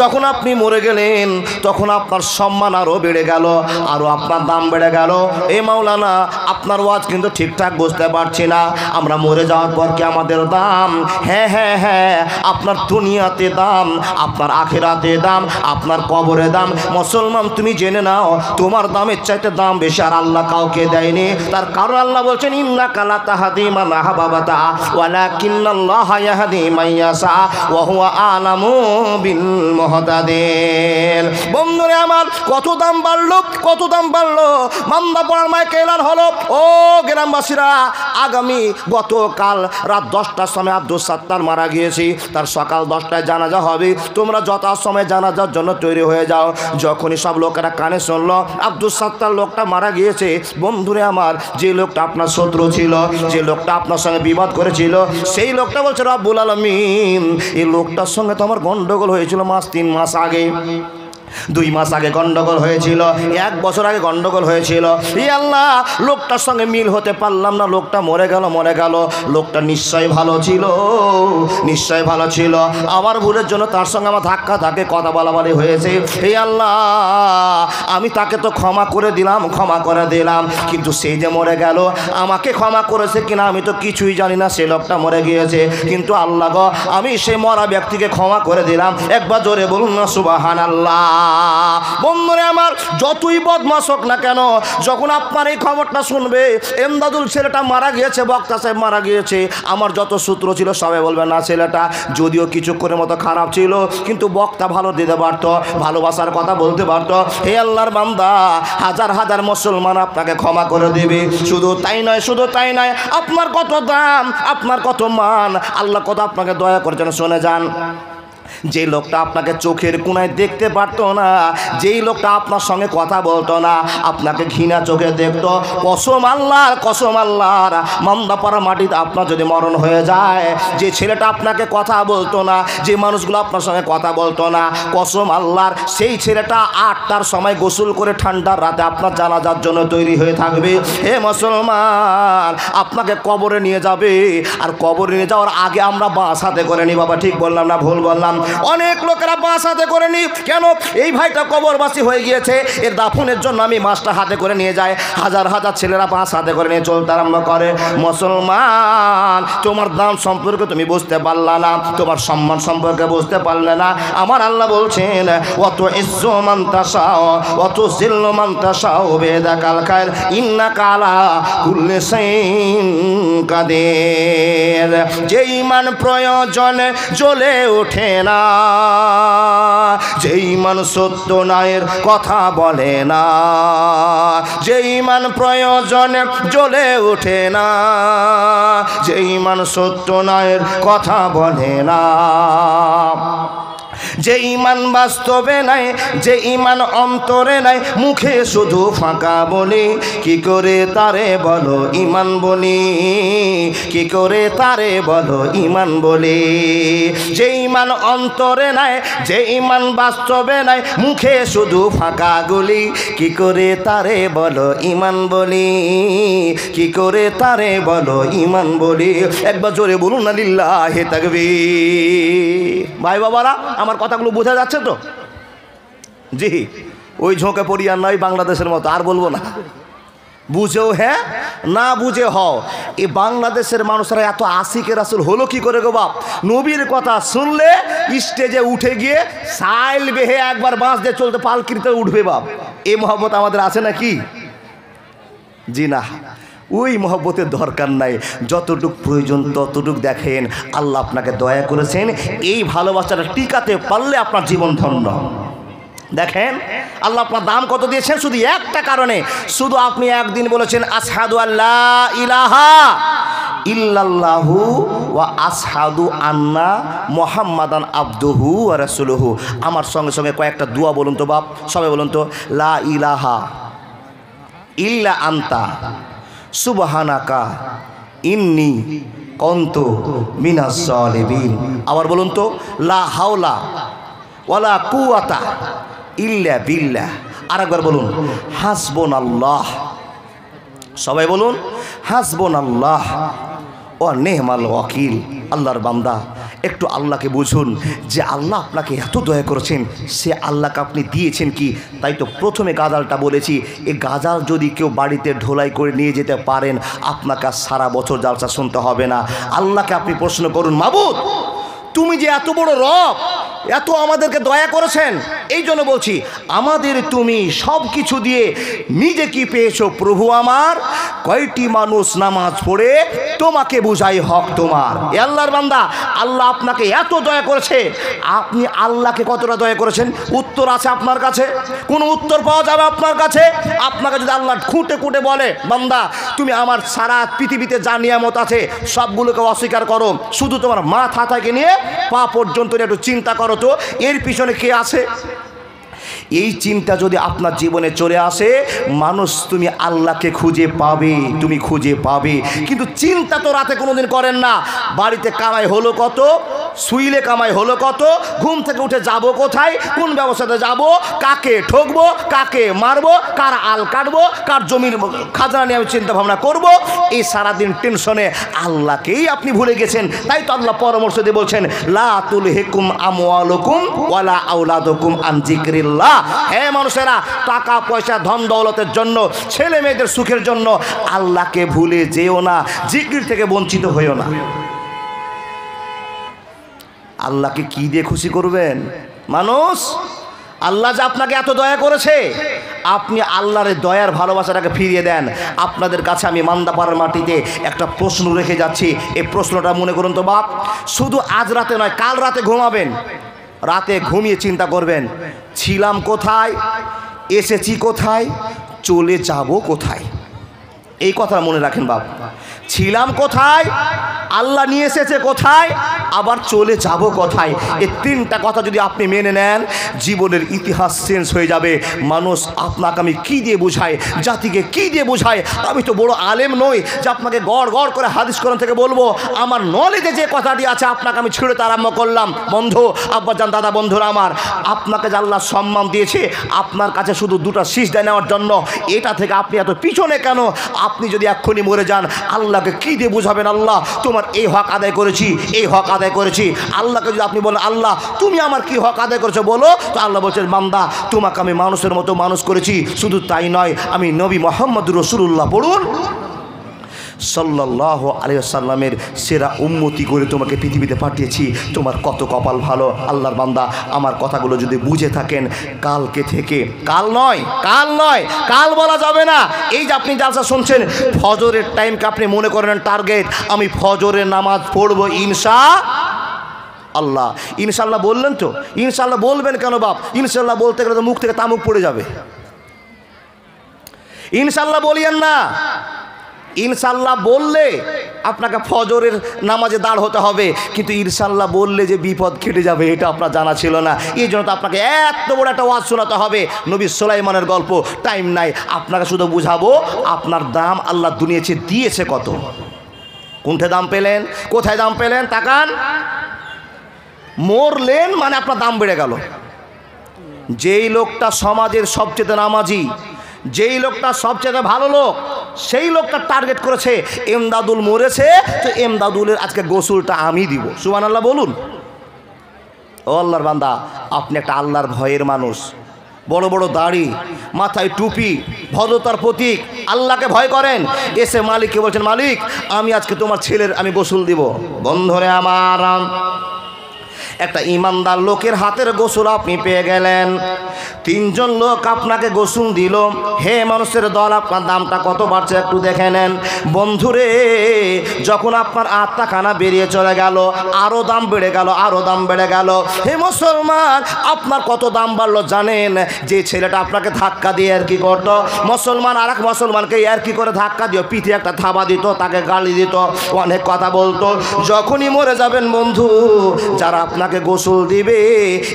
যখন আপনি মরে গেলেন তখন আপনার সম্মান আরও বেড়ে গেল, আরও আপনার দাম বেড়ে গেল। এ মাওলানা, আপনার ওয়াজ কিন্তু ঠিকঠাক বুঝতে পারছি না। আমরা মরে যাওয়ার পর কি আমাদের দাম? হ্যাঁ হ্যাঁ হ্যাঁ, আপনার দুনিয়াতে দাম, আপনার আখিরাতে দাম, আপনার কবরে দাম। মুসলমান, তুমি জেনে নাও তোমার দামের চাইতে দাম বেশি আর আল্লাহ কাউকে দেয়নি। তার কারণ আল্লাহ বলছেন, ইন্নাকা লা তাহদি মান আহবাবতা ওয়ালাকিন্নাল্লাহা ইয়াহদি মান ইয়াশা ওয়া হুয়া আলামু বিল মুহতাদিন। বন্ধুরে আমার, কত দাম বাড়লো, কত দাম বাড়লো। মান্দা পড়ার মাইকে এলান হলো, ও গ্রামবাসীরা, আগামী গতকাল রাত 10টার সময় আব্দুল সাত্তার মারা গিয়েছি, তার সকাল 10টায় জানাজা হবে, তোমরা যথাসময়ে জানাজার জন্য তৈরি হয়ে যাও। যখনই সব লোকেরা কানে শুনলো আব্দুল সাত্তার লোকটা মারা গিয়েছে, বন্ধুরে আমার, যে লোকটা আপনার শত্রু ছিল, যে লোকটা আপনার সঙ্গে বিবাদ করেছিল, সেই লোকটা বলছে, রব্বুল আলামিন, এই লোকটার সঙ্গে তো আমার গন্ডগোল হয়েছিল 3 মাস আগে, 2 মাস আগে গন্ডগোল হয়েছিল, 1 বছর আগে গন্ডগোল হয়েছিল। ই আল্লাহ, লোকটার সঙ্গে মিল হতে পারলাম না, লোকটা মরে গেল, মরে গেল। লোকটা নিশ্চয় ভালো ছিল, নিশ্চয় ভালো ছিল, আমার ভুলের জন্য তার সঙ্গে আমার ধাক্কা ধাক্কে কথা বলাবলি হয়েছে। হে আল্লাহ, আমি তাকে তো ক্ষমা করে দিলাম, ক্ষমা করে দিলাম, কিন্তু সেই যে মরে গেল, আমাকে ক্ষমা করেছে কিনা আমি তো কিছুই জানি না। সে লোকটা মরে গিয়েছে, কিন্তু আল্লাহ গো, আমি সেই মরা ব্যক্তিকে ক্ষমা করে দিলাম। একবার জোরে বলুন না সুবহানাল্লাহ। বন্ধুরা আমার, যতই বদমাশ হোক না কেন, যখন আপনার এই খবরটা শুনবে এমদাদুল ছেলেটা মারা গিয়েছে, বক্তা সাহেব মারা গিয়েছে, আমার যত সূত্র ছিল সবাই বলবে না ছেলেটা যদিও কিছুক্ষণের মতো খারাপ ছিল কিন্তু বক্তা ভালো দিতে পারতো, ভালোবাসার কথা বলতে পারতো। হে আল্লাহর বান্দা, হাজার হাজার মুসলমান আপনাকে ক্ষমা করে দেবে। শুধু তাই নয়, শুধু তাই নয়, আপনার কত দাম, আপনার কত মান, আল্লাহ কত আপনাকে দয়া করেছেন। শুনে যান, যে লোকটা আপনাকে চোখের কোণায় দেখতে পারতো না, যেই লোকটা আপনার সঙ্গে কথা বলতো না, আপনাকে ঘৃণা চোখে দেখতো, কসম আল্লাহর, কসম আল্লাহর, মান্দাপাড়া মাটিতে আপনার যদি মরণ হয়ে যায়, যে ছেলেটা আপনাকে কথা বলতো না, যে মানুষগুলো আপনার সঙ্গে কথা বলতো না, কসম আল্লাহর, সেই ছেলেটা 8টার সময় গোসল করে ঠান্ডার রাতে আপনার জানাজার জন্য তৈরি হয়ে থাকবে। হে মুসলমান, আপনাকে কবরে নিয়ে যাবে, আর কবরে নিয়ে যাওয়ার আগে আমরা বাস হাতে করে নিই। বাবা ঠিক বললাম না ভুল বললাম? অনেক লোকেরা বাস হাতে করে নি, কেন? এই ভাইটা কবরবাসী হয়ে গিয়েছে, এর দাফনের জন্য আমি মাছটা হাতে করে নিয়ে যাই। হাজার হাজার ছেলেরা বাস হাতে করে নিয়ে চলতে আরম্ভ করে। মুসলমান, তোমার দাম সম্পর্কে তুমি বুঝতে পারলা না, তোমার সম্মান সম্পর্কে বুঝতে পারলে না। আমার আল্লাহ বলছেন, অত ইজ্জু মান তাশাও অত জিল্লু মান তাশাও বেদাকাল খায়র ইন্নাকা আলা কুল্লি শাইইন কাদির। যে ঈমান প্রয়োজনে জ্বলে ওঠে না, যে ঈমান সত্য ন্যায়ের কথা বলে না, যে ঈমান প্রয়োজনে জ্বলে ওঠে না, যে ঈমান সত্য ন্যায়ের কথা বলে না, যে ঈমান বাস্তবে নাই, যে ঈমান অন্তরে নাই, মুখে শুধু ফাঁকা বলি, কি করে তারে বলো ঈমান বলি, কি করে তারে বলো ঈমান বলি। যে ঈমান অন্তরে নাই, যে ঈমান বাস্তবে নাই, মুখে শুধু ফাঁকা গুলি, কি করে তারে বলো ঈমান বলি, কি করে তারে বলো ঈমান বলি। একবার জোরে বলুন না লিল্লাহি তাকবীর। ভাই বাবারা, আমার কথাগুলো বোঝা যাচ্ছে তো? জি, ওই ঝোঁকে পড়ি আর নয় বাংলাদেশের মতো, আর বলবো না। বুঝেও হ্যাঁ, না বুঝে হও। এই বাংলাদেশের মানুষরা এত আশিকে রাসূল হলো কি করে গো বাপ? নবীর কথা শুনলে স্টেজে উঠে গিয়ে সাইল বেহে একবার বাঁশ দিয়ে চলতে পালকিতে উঠবে বাপ। এই মহব্বত আমাদের আছে নাকি? জি না, ওই মহব্বতের দরকার নাই। যতটুক প্রয়োজন ততটুক দেখেন। আল্লাহ আপনাকে দয়া করেছেন, এই ভালোবাসাটা টিকাতে পারলে আপনার জীবন ধন্য। দেখেন আল্লাহ আপনার দাম কত দিয়েছেন, শুধু একটা কারণে। শুধু আপনি একদিন বলেছেন আশহাদু আল্লা ইলাহা ইল্লাল্লাহু ওয়া আশহাদু আন্না মুহাম্মাদান আবদুহু ওয়া রাসূলুহু। আমার সঙ্গে সঙ্গে কয়েকটা দোয়া বলুন তো বাপ, সবাই বলুন তো। লা ইলাহা ইল্লা আনতা সুবহানাকা ইন্নী কুনতু মিনাজ জালিমিন। আবার বলুন তো, লা হাওলা ওয়ালা কুওয়াতা ইল্লা বিল্লাহ। আরেকবার বলুন, হাসবুনাল্লাহ। সবাই বলুন, হাসবুনাল্লাহ ওয়া নি'মাল ওয়াকিল। আল্লাহর বান্দা, একটু আল্লাহকে বুঝুন যে আল্লাহ আপনাকে এত দয়া করেছেন, সে আল্লাহকে আপনি দিয়েছেন কি? তাই তো প্রথমে গাজালটা বলেছি, এই গাজাল যদি কেউ বাড়িতে ঢোলাই করে নিয়ে যেতে পারেন, আপনাকে আর সারা বছর জালসা শুনতে হবে না। আল্লাহকে আপনি প্রশ্ন করুন, মাবুদ তুমি যে এত বড় রব, এত আমাদেরকে দয়া করেছেন, এই জন্য বলছি আমাদের তুমি সব কিছু দিয়ে নিজে কি পেয়েছো প্রভু আমার? কয়টি মানুষ নামাজ পড়ে তোমাকে বুঝাই হক তোমার। এ আল্লাহর বান্দা, আল্লাহ আপনাকে এত দয়া করেছে, আপনি আল্লাহকে কতটা দয়া করেছেন? উত্তর আছে আপনার কাছে? কোনো উত্তর পাওয়া যাবে আপনার কাছে? আপনাকে যদি আল্লাহ খুঁটে খুঁটে বলে, বান্দা তুমি আমার সারা পৃথিবীতে যা নিয়ামত আছে সবগুলোকে অস্বীকার করো, শুধু তোমার মাথা থেকে নিয়ে পা পর্যন্ত একটু চিন্তা করো তো এর পিছনে কে আছে? এই চিন্তা যদি আপনার জীবনে চলে আসে, মানুষ তুমি আল্লাহকে খুঁজে পাবে, তুমি খুঁজে পাবে। কিন্তু চিন্তা তো রাতে কোনোদিন করেন না। বাড়িতে কামাই হলো কত, শুইলে কামাই হলো কত, ঘুম থেকে উঠে যাব কোথায়, কোন ব্যবসাতে যাব, কাকে ঠকবো, কাকে মারবো, কার আল কাটবো, কার জমির খাজনা নিয়ে আমি চিন্তা ভাবনা করবো। এই সারাদিন টেনশনে আল্লাহকেই আপনি ভুলে গেছেন। তাই তো আল্লাহ পরামর্শ দিয়ে বলছেন, লা তুলহিকুম আমওয়ালুকুম ওয়ালা আওলাদুকুম আন যিকরিল্লাহ। হে মানুষেরা, টাকা পয়সা ধন দৌলতের জন্য, ছেলে মেয়েদের সুখের জন্য আল্লাহকে ভুলে যেও না, জিকির থেকে বঞ্চিত হইও না। আল্লাহকে কি দিয়ে খুশি করবেন? মানুষ আল্লাহ যে আপনাকে এত দয়া করেছে, আপনি আল্লাহর দয়ার ভালোবাসাটাকে ফিরিয়ে দেন। আপনাদের কাছে আমি মান্দাপাড়ার মাটিতে একটা প্রশ্ন রেখে যাচ্ছি। এই প্রশ্নটা মনে করুন তো বাপ, শুধু আজ রাতে নয়, কাল রাতে ঘুমাবেন, রাতে ঘুমিয়ে চিন্তা করবেন, ছিলাম কোথায়, এসেছি কোথায়, চলে যাব কোথায়। এই কথাটা মনে রাখেন বাপ, ছিলাম কোথায়, আল্লাহ নিয়ে এসেছে কোথায়, আবার চলে যাব কোথায়। এই তিনটা কথা যদি আপনি মেনে নেন, জীবনের ইতিহাস চেঞ্জ হয়ে যাবে। মানুষ আপনাকে আমি কী দিয়ে বোঝায়, জাতিকে কী দিয়ে বোঝায়। আমি তো বড় আলেম নই যে আপনাকে গড় গড় করে হাদিস কোরআন থেকে বলবো। আমার নলেজে যে কথাটি আছে আপনাকে আমি ছিঁড়তে আরম্ভ করলাম। বন্ধু, আব্বাজান, দাদা, বন্ধুরা আমার, আপনাকে যে আল্লাহ সম্মান দিয়েছে আপনার কাছে শুধু দুটো সিজদা নেওয়ার জন্য, এটা থেকে আপনি এত পিছনে কেন? আপনি যদি এক্ষুনি মরে যান, আল্লাহকে কী দিয়ে বোঝাবেন, আল্লাহ তোমার এই হক আদায় করেছি, এই হক আদায় করেছি। আল্লাহকে যদি আপনি বলেন, আল্লাহ তুমি আমার কি হক আদায় করেছো বলো, তো আল্লাহ বলছেন, বান্দা তোমাকে আমি মানুষের মতো মানুষ করেছি। শুধু তাই নয়, আমি নবী মুহাম্মদ রাসূলুল্লাহ, পড়ুন, সাল্লাল্লাহু আলাইহি ওয়াসাল্লামের সেরা উম্মতি করে তোমাকে পৃথিবীতে পাঠিয়েছি। তোমার কত কপাল ভালো। আল্লাহর বান্দা, আমার কথাগুলো যদি বুঝে থাকেন, কালকে থেকে, কাল নয়, কাল নয়, কাল বলা যাবে না। এই যে আপনি জালসা শুনছেন, ফজরের টাইমকে আপনি মনে করেন টার্গেট, আমি ফজরের নামাজ পড়বো ইনশাআল্লাহ। ইনশাআল্লাহ বললেন তো? ইনশাআল্লাহ বলবেন কেন বাপ? ইনশাআল্লাহ বলতে গেলে তো মুখ থেকে তামুক পড়ে যাবে। ইনশাআল্লাহ বলিয়েন না। ইনশাল্লাহ বললে আপনাকে ফজরের নামাজে দাঁড় হতে হবে, কিন্তু ইনশাল্লাহ বললে যে বিপদ কেটে যাবে এটা আপনার জানা ছিল না। এই জন্য তো আপনাকে এত বড় একটা ওয়াজ শোনাতে হবে, নবী সুলাইমানের গল্প। টাইম নাই, আপনাকে শুধু বুঝাবো আপনার দাম আল্লাহ দুনিয়াতে দিয়েছে কত। কোনটা দাম পেলেন, কোথায় দাম পেলেন, তাকান। মরলেন মানে আপনার দাম বেড়ে গেল। যেই লোকটা সমাজের সবচেয়ে নামাজি, যেই লোকটা সবচেয়ে ভালো লোক, সেই লোকটা টার্গেট করেছে, এমদাদুল মরেছে তো এমদাদুলের আজকে গোসলটা আমি দিব। সুবহানাল্লাহ বলুন। ও আল্লাহর বান্দা, আপনি একটা আল্লাহর ভয়ের মানুষ, বড় বড় দাড়ি, মাথায় টুপি, ভদ্রতার প্রতীক, আল্লাহকে ভয় করেন। এসে মালিককে বলছেন, মালিক আমি আজকে তোমার ছেলের আমি গোসল দিব। বন্ধুরে আমার, একটা ইমানদার লোকের হাতের গোসল আপনি পেয়ে গেলেন। তিনজন লোক আপনাকে গোসল দিল। হে মানুষের দল, আপনার দামটা কত বাড়ছে একটু দেখে নেন। বন্ধুরে, যখন আপনার আত্মাখানা বেরিয়ে চলে গেল, আরও দাম বেড়ে গেল, আরও দাম বেড়ে গেল। হে মুসলমান, আপনার কত দাম বাড়লো জানেন? যে ছেলেটা আপনাকে ধাক্কা দিয়ে আর কি করতো, মুসলমান আর এক মুসলমানকে আর কি করে ধাক্কা দিও, পিঠে একটা থাবা দিত, তাকে গালি দিত, অনেক কথা বলতো। যখনই মরে যাবেন বন্ধু, যারা আপনাকে গোসল দিবে,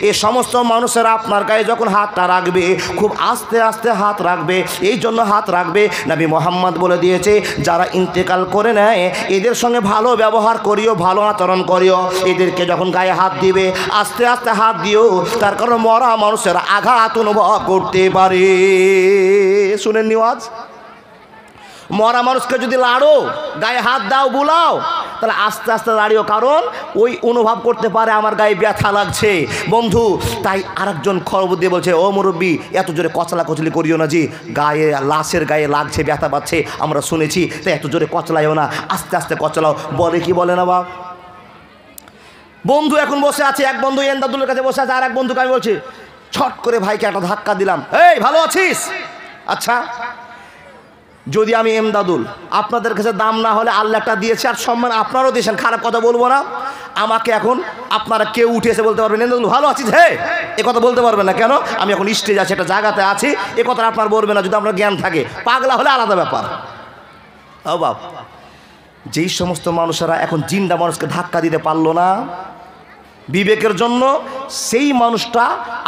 এই সমস্ত মানুষেরা আপনার গায়ে যখন হাতটা রাখবে, খুব আস্তে আস্তে হাত রাখবে। এই জন্য হাত রাখবে, নবী মুহাম্মদ বলে দিয়েছে, যারা ইন্তেকাল করে নেয় এদের সঙ্গে ভালো ব্যবহার করিও, ভালো আচরণ করিও। এদেরকে যখন গায়ে হাত দিবে, আস্তে আস্তে হাত দিও, তার কারণ মরা মানুষের আঘাত অনুভব করতে পারে। শুনেন নিওয়াজ, মরা মানুষকে যদি লাড়ো, গায়ে হাত দাও, বুলাও, তাহলে আস্তে আস্তে দাঁড়িয়েও, কারণ ওই অনুভব করতে পারে আমার গায়ে ব্যথা লাগছে। বন্ধু, তাই আরেকজন খবর দিয়ে বলছে, ও মুরব্বী এত জোরে কচলা কচলি করিও না, জি গায়ে, লাশের গায়ে লাগছে, ব্যথা পাচ্ছে, আমরা শুনেছি, তাই এত জোরে কচলাইও না, আস্তে আস্তে কচলাও। বলে কি বলে না বাপ? বন্ধু এখন বসে আছে, এক বন্ধু এমদাদুলের কাছে বসে আছে, আর এক বন্ধুকে আমি বলছি, ছট করে ভাইকে একটা ধাক্কা দিলাম, এই ভালো আছিস? আচ্ছা, যদি আমি এমদাদুল, আপনাদের কাছে দাম না হলে আল্লাহ একটা দিয়েছে আর সম্মান আপনারও দিয়েছেন, খারাপ কথা বলবো না। আমাকে এখন আপনারা কেউ উঠে এসে বলতে পারবেন, এমদাদুল ভালো আছিস, হে, এ কথা বলতে পারবেন না। কেন? আমি এখন স্টেজ আছে, একটা জায়গাতে আছি, এ কথা আপনার বলবেন না যদি আপনার জ্ঞান থাকে। পাগলা হলে আলাদা ব্যাপার। ও বাপ, যেই সমস্ত মানুষেরা এখন জিন্দা মানুষকে ধাক্কা দিতে পারলো না বিবেকের জন্য, সেই মানুষটা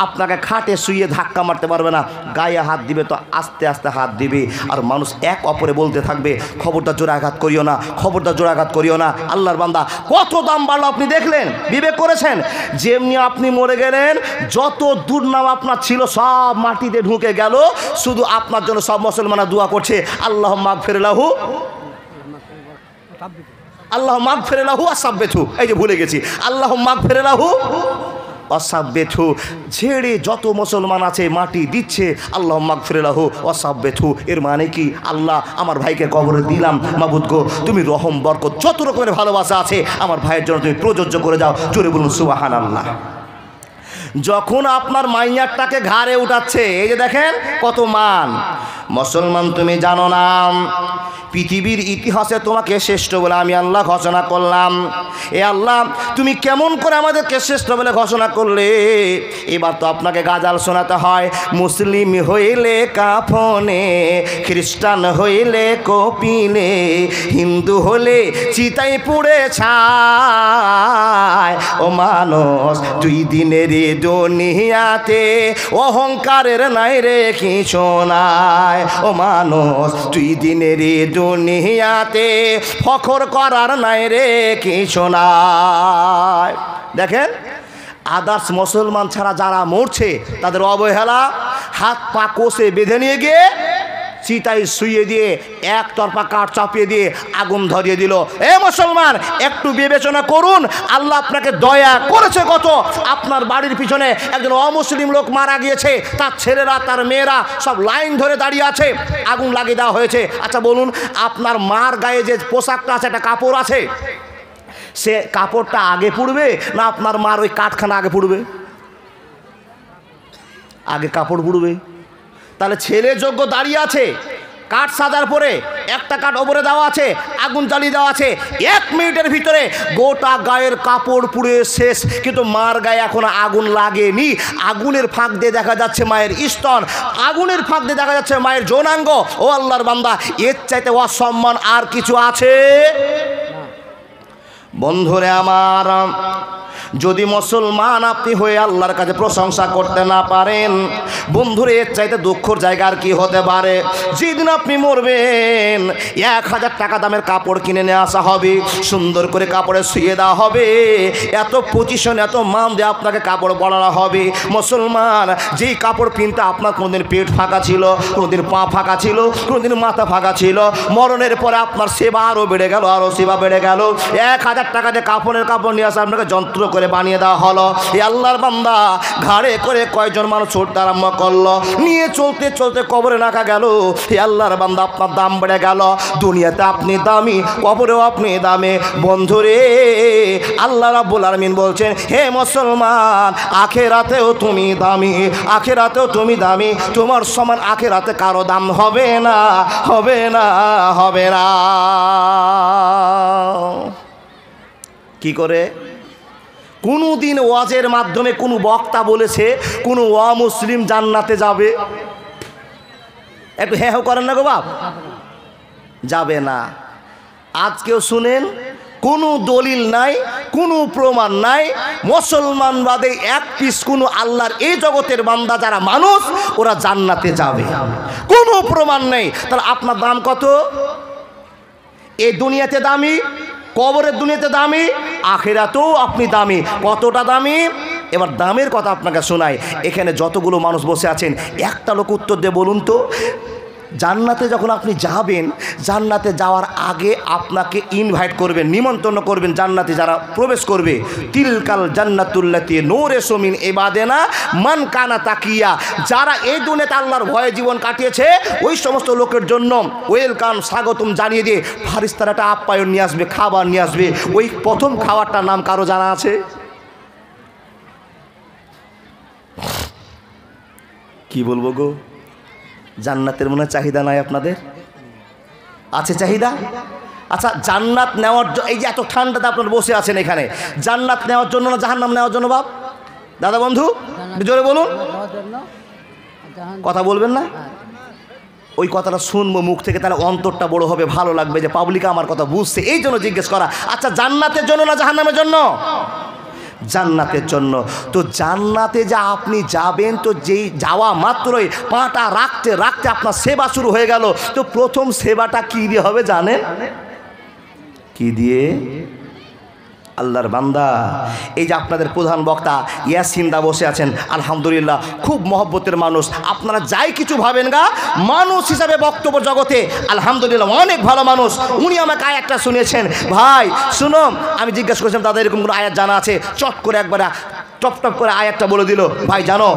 আপনাকে খাটে শুয়ে ধাক্কা মারতে পারবে না, গায়ে হাত দিবে তো আস্তে আস্তে হাত দিবে, আর মানুষ এক অপরে বলতে থাকবে, খবরদার জোরে আঘাত করিও না, খবরদার জোরে আঘাত করিও না। আল্লাহর বান্দা, কত দাম বাড়লো আপনি দেখলেন, বিবেক করেছেন? যেমনি আপনি মরে গেলেন, যত দুর্নাম আপনার ছিল সব মাটিতে ঢুকে গেল। শুধু আপনার জন্য সব মুসলমানরা দোয়া করছে, আল্লাহ মাগফির লাহু, আল্লাহ মাগফির লাহু ওয়াসাব্বিতহু। এই যে ভুলে গেছি, আল্লাহ মাগফির লাহু ওয়াসাব্বিতহু। ছেড়ে যত মুসলমান আছে মাটি দিচ্ছে, আল্লাহ মাগফির লাহু ওয়াসাব্বিতহু। এর মানে কি? আল্লাহ আমার ভাইকে কবরে দিলাম, মাবুদ গো তুমি রহম বরকত যত রকমের ভালোবাসা আছে আমার ভাইয়ের জন্য তুমি প্রযোজ্য করে যাও। জোরে বলুন সুবহানাল্লাহ। যখন আপনার মাইয়ারটাকে ঘাড়ে উঠাচ্ছে, এই যে দেখেন কত মান। মুসলমান তুমি জানো না পৃথিবীর ইতিহাসে তোমাকে শ্রেষ্ঠ বলে আমি আল্লাহ ঘোষণা করলাম। এ আল্লাহ তুমি কেমন করে আমাদেরকে শ্রেষ্ঠ বলে ঘোষণা করলে? এবার তো আপনাকে গাজাল শোনাতে হয়। মুসলিম হইলে কাফনে, খ্রিস্টান হইলে কপিলে, হিন্দু হলে চিতাই পুড়ে ছায়। ও মানুষ দুই দিনের দুনিয়াতে অহংকারের নাই রে কিছু নাই। ও মানুষ দুই দিনের দুনিয়াতে ফখর করার নাই রে কিছু নাই। দেখেন আদার্স মুসলমান ছাড়া যারা মরছে তাদের অবহেলা, হাত পা কোষে বেঁধে নিয়ে গিয়ে চিতায় শুইয়ে দিয়ে একতরফা কাঠ চাপিয়ে দিয়ে আগুন ধরিয়ে দিল। এ মুসলমান একটু বিবেচনা করুন, আল্লাহ আপনাকে দয়া করেছে কত। আপনার বাড়ির পিছনে একজন অমুসলিম লোক মারা গিয়েছে, তার ছেলেরা তার মেয়েরা সব লাইন ধরে দাঁড়িয়ে আছে, আগুন লাগিয়ে দেওয়া হয়েছে। আচ্ছা বলুন, আপনার মার গায়ে যে পোশাকটা আছে, একটা কাপড় আছে, সে কাপড়টা আগে পুড়বে না আপনার মার ওই কাঠখানা আগে পুড়বে? আগে কাপড় পুড়বে। তাহলে ছেলে যোগ্য দাঁড়িয়ে আছে, কাঠ সাজার পরে একটা কাঠ ওপরে দেওয়া আছে, আগুন জ্বালিয়ে দেওয়া আছে, 1 মিনিটের ভিতরে গোটা গায়ের কাপড় পুড়ে শেষ। কিন্তু মার গায়ে এখন আগুন লাগেনি। আগুনের ফাঁক দিয়ে দেখা যাচ্ছে মায়ের স্তন, আগুনের ফাঁক দিয়ে দেখা যাচ্ছে মায়ের যৌনাঙ্গ। ও আল্লাহর বান্দা, এর চাইতে অসম্মান আর কিছু আছে? বন্ধুরে আমার, যদি মুসলমান আপনি হয়ে আল্লাহর কাছে প্রশংসা করতে না পারেন, বন্ধুরে এর চাইতে দুঃখর জায়গা আর কি হতে পারে? যেদিন আপনি মরবেন 1000 টাকা দামের কাপড় কিনে নিয়ে আসা হবে, সুন্দর করে কাপড়ে শুয়ে দেওয়া হবে, এত পজিশন এত মান দিয়ে আপনাকে কাপড় পরানো হবে। মুসলমান, যেই কাপড় কিনতে আপনার কোনোদিন পেট ফাঁকা ছিল, কোনোদিন পা ফাঁকা ছিল, কোনোদিন মাথা ফাঁকা ছিল, মরণের পরে আপনার সেবা আরও বেড়ে গেল, আরও সেবা বেড়ে গেল। 1000 টাকা দিয়ে কাপড়ের কাপড় নিয়ে আসা আপনাকে যন্ত্র করে বানিয়ে দেওয়া হলো। এই আল্লাহর বান্দা ঘাড়ে করে কয়জন মানুষ ছুটতে আরম্ভ করলো, নিয়ে চলতে চলতে কবরে রাখা গেল। এই আল্লাহর বান্দা আপনার দাম বেড়ে গেল। দুনিয়াতে আপনি দামি, কবরেও আপনি দামি। বন্ধুরে, আল্লাহ রাব্বুল আলামিন বলছেন, হে মুসলমান, আখিরাতেও তুমি দামি, আখিরাতেও তুমি দামি। তোমার সমান আখিরাতে কারো দাম হবে না, হবে না, হবে না। কি করে? কোনো দিন ওয়াজের মাধ্যমে কোনো বক্তা বলেছে কোনো অমুসলিম জান্নাতে যাবে? একটু হ্যাঁ করেন না গো বাপ, যাবে না। আজকেও শুনেন, কোনো দলিল নাই, কোনো প্রমাণ নাই, মুসলমান বাদে এক পিস কোনো আল্লাহর এই জগতের বান্দা যারা মানুষ ওরা জান্নাতে যাবে, কোনো প্রমাণ নেই। তাহলে আপনার দাম কত? এই দুনিয়াতে দামি, কবরের দুনিয়াতে দামি, আখিরাতেও আপনি দামি। কতটা দামি? এবার দামের কথা আপনাকে শোনাই। এখানে যতগুলো মানুষ বসে আছেন, একটা লোক উত্তর দিয়ে বলুন তো, জান্নাতে যখন আপনি যাবেন, জান্নাতে যাওয়ার আগে আপনাকে ইনভাইট করবেন, নিমন্ত্রণ করবেন জান্নাতে যারা প্রবেশ করবে। তিলকাল জান্নাতুল্লাতি নূরেসু মিন ইবাদিনা মান কানা তাকিয়া। যারা এই দুনিয়াতে আল্লাহর ভয়ে জীবন কাটিয়েছে, ওই সমস্ত লোকের জন্য ওয়েলকাম, স্বাগতম জানিয়ে দিয়ে ফারিস্তারাটা আপ্যায়ন নিয়ে আসবে, খাবার নিয়ে আসবে। ওই প্রথম খাবারটার নাম কারো জানা আছে? কি বলবো গো, জান্নাতের মনে চাহিদা নাই আপনাদের? আছে চাহিদা? আচ্ছা, জান্নাত নেওয়ার এই যে এত ঠান্ডাতে আপনারা বসে আছেন এখানে, জান্নাত নেওয়ার জন্য না জাহান্নাম নেওয়ার জন্য বাপ? দাদা বন্ধু জোরে বলুন, কথা বলবেন না? ওই কথাটা শুনবো মুখ থেকে, তাহলে অন্তরটা বড় হবে, ভালো লাগবে যে পাবলিক আমার কথা বুঝছে, এই জন্য জিজ্ঞেস করা। আচ্ছা, জান্নাতের জন্য না জাহান্নামের জন্য? জান্নাতের জন্য। তো জান্নাতে যা আপনি যাবেন, তো যেই যাওয়া মাত্রই পাটা রাখতে রাখতে আপনার সেবা শুরু হয়ে গেল। তো প্রথম সেবাটা কি দিয়ে হবে জানেন? কি দিয়ে? আল্লাহর বান্দা, এই যে আপনাদের প্রধান বক্তা ইয়াসিনদা বসে আছেন, আলহামদুলিল্লাহ খুব মহব্বতের মানুষ। আপনারা যাই কিছু ভাবেন গা, মানুষ হিসাবে বক্তব্য জগতে আলহামদুলিল্লাহ অনেক ভালো মানুষ। উনি আমাকে আয়াতটা শুনিয়েছেন, ভাই শুনো। আমি জিজ্ঞাসা করেছিলাম দাদা এরকম কোনো আয়াত জানা আছে? চট করে একবার টপ টপ করে আয়াতটা বলে দিল। ভাই জানো,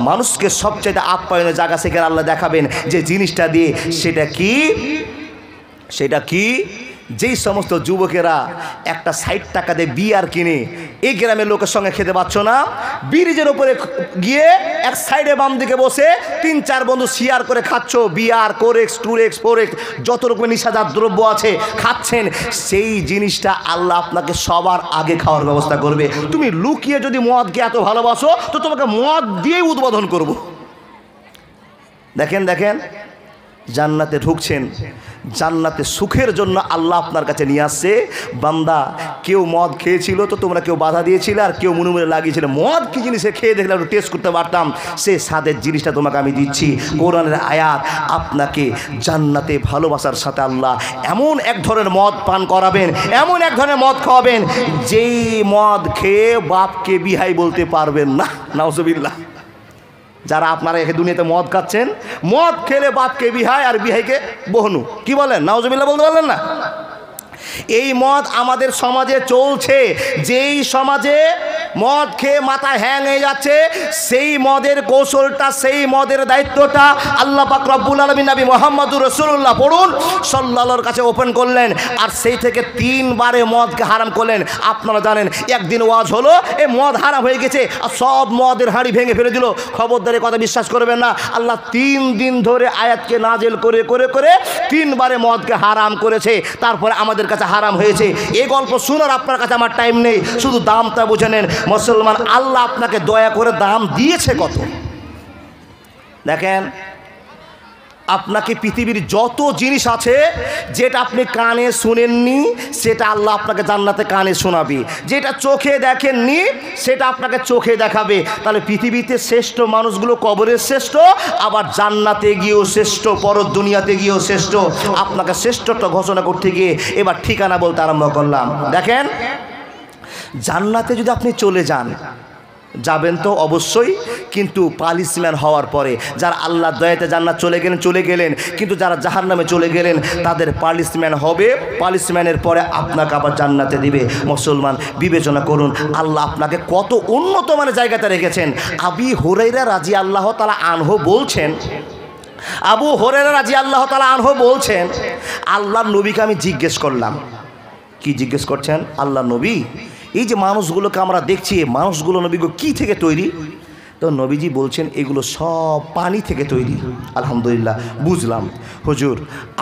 মানুষকে সবচেয়ে আপ্যায়নের জায়গা সেখানে আল্লাহ দেখাবেন যে জিনিসটা দিয়ে। সেটা কি? সেটা কি? যেই সমস্ত যুবকেরা একটা 60 টাকা দিয়ে বিয়ার কিনে এই গ্রামের লোকের সঙ্গে খেতে পাচ্ছ না, ব্রিজের ওপরে গিয়ে এক সাইডে বাম দিকে বসে 3-4 বন্ধু শেয়ার করে খাচ্ছ, বিয়ার, কোরেক্স, টুরেক্স, ফোরেক্স, যত রকমের নিশাজাত দ্রব্য আছে খাচ্ছেন, সেই জিনিসটা আল্লাহ আপনাকে সবার আগে খাওয়ার ব্যবস্থা করবে। তুমি লুকিয়ে যদি মদকে এত ভালোবাসো তো তোমাকে মদ দিয়েই উদ্বোধন করব। দেখেন দেখেন, জান্নাতে ঢুকছেন, জান্নাতে সুখের জন্য আল্লাহ আপনার কাছে নিয়ে আসছে। বান্দা, কেউ মদ খেয়েছিল তো তোমরা কেউ বাধা দিয়েছিলে, আর কেউ মনে মনে লাগিয়েছিল মদ কি জিনিসে খেয়ে দেখলে একটু টেস্ট করতে পারতাম, সে স্বাদের জিনিসটা তোমাকে আমি দিচ্ছি। কোরআনের আয়াত, আপনাকে জান্নাতে ভালোবাসার সাথে আল্লাহ এমন এক ধরনের মদ পান করাবেন, এমন এক ধরনের মদ খাওয়াবেন, যেই মদ খেয়ে বাপকে বিহাই বলতে পারবেন না। নাউজুবিল্লাহ। যারা আপনারা এখানে দুনিয়াতে মদ খাচ্ছেন, মদ খেলে বাপকে বিহাই আর বিহাইকে বহনু, কি বলেন? নাউজুবিল্লাহ বলতে পারলেন না? এই মদ আমাদের সমাজে চলছে। যেই সমাজে মদ খেয়ে মাথা হ্যাং হয়ে যাচ্ছে, সেই মদের কৌশলটা, সেই মদের দায়িত্বটা আল্লাহ পাক রব্বুল আলামিন নবী মুহাম্মদুর রাসূলুল্লাহ পড়ুন সাল্লাল্লাহর কাছে ওপেন করলেন, আর সেই থেকে 3 বারে মদকে হারাম করলেন। আপনারা জানেন, একদিন ওয়াজ হলো এই মদ হারাম হয়ে গেছে আর সব মদের হাঁড়ি ভেঙে ফেলে দিল। খবরদারি কথা বিশ্বাস করবেন না। আল্লাহ 3 দিন ধরে আয়াতকে নাজিল করে করে করে 3 বারে মদকে হারাম করেছে, তারপরে আমাদের কাছে হারাম হয়েছে। এই গল্প শোনার আপনার কাছে আমার টাইম নেই, শুধু দামটা বুঝে নেন। মুসলমান, আল্লাহ আপনাকে দয়া করে দাম দিয়েছে কত। দেখেন, আপনাকে পৃথিবীর যত জিনিস আছে যেটা আপনি কানে শুনেননি, সেটা আল্লাহ আপনাকে জান্নাতে কানে শোনাবে। যেটা চোখে দেখেননি, সেটা আপনাকে চোখে দেখাবে। তাহলে পৃথিবীতে শ্রেষ্ঠ মানুষগুলো কবরের শ্রেষ্ঠ, আবার জান্নাতে গিয়েও শ্রেষ্ঠ, পর দুনিয়াতে গিয়েও শ্রেষ্ঠ। আপনাকে শ্রেষ্ঠত্ব ঘোষণা করতে গিয়ে এবার ঠিকানা বলতে আরম্ভ করলাম। দেখেন, জান্নাতে যদি আপনি চলে যাবেন তো অবশ্যই, কিন্তু পালিশম্যান হওয়ার পরে। যারা আল্লাহর দয়াতে জান্নাত চলে গেলেন, কিন্তু যারা জাহান্নামে চলে গেলেন তাদের পালিশম্যান হবে। পালিশম্যানের পরে আপনাকে আবার জান্নাতে দিবে। মুসলমান, বিবেচনা করুন আল্লাহ আপনাকে কত উন্নত মানের জায়গাতে রেখেছেন। আবু হুরায়রা রাদিয়াল্লাহু তাআলা আনহু বলছেন, আবু হুরায়রা রাদিয়াল্লাহু তাআলা আনহু বলছেন, আল্লাহর নবীকে আমি জিজ্ঞেস করলাম। কি জিজ্ঞেস করছেন? আল্লাহ নবী, এই যে মানুষগুলোকে আমরা দেখছি, মানুষগুলো নবীগুলো কী থেকে তৈরি? তো নবীজি বলছেন, এগুলো সব পানি থেকে তৈরি। আলহামদুলিল্লাহ, বুঝলাম। হুজুর,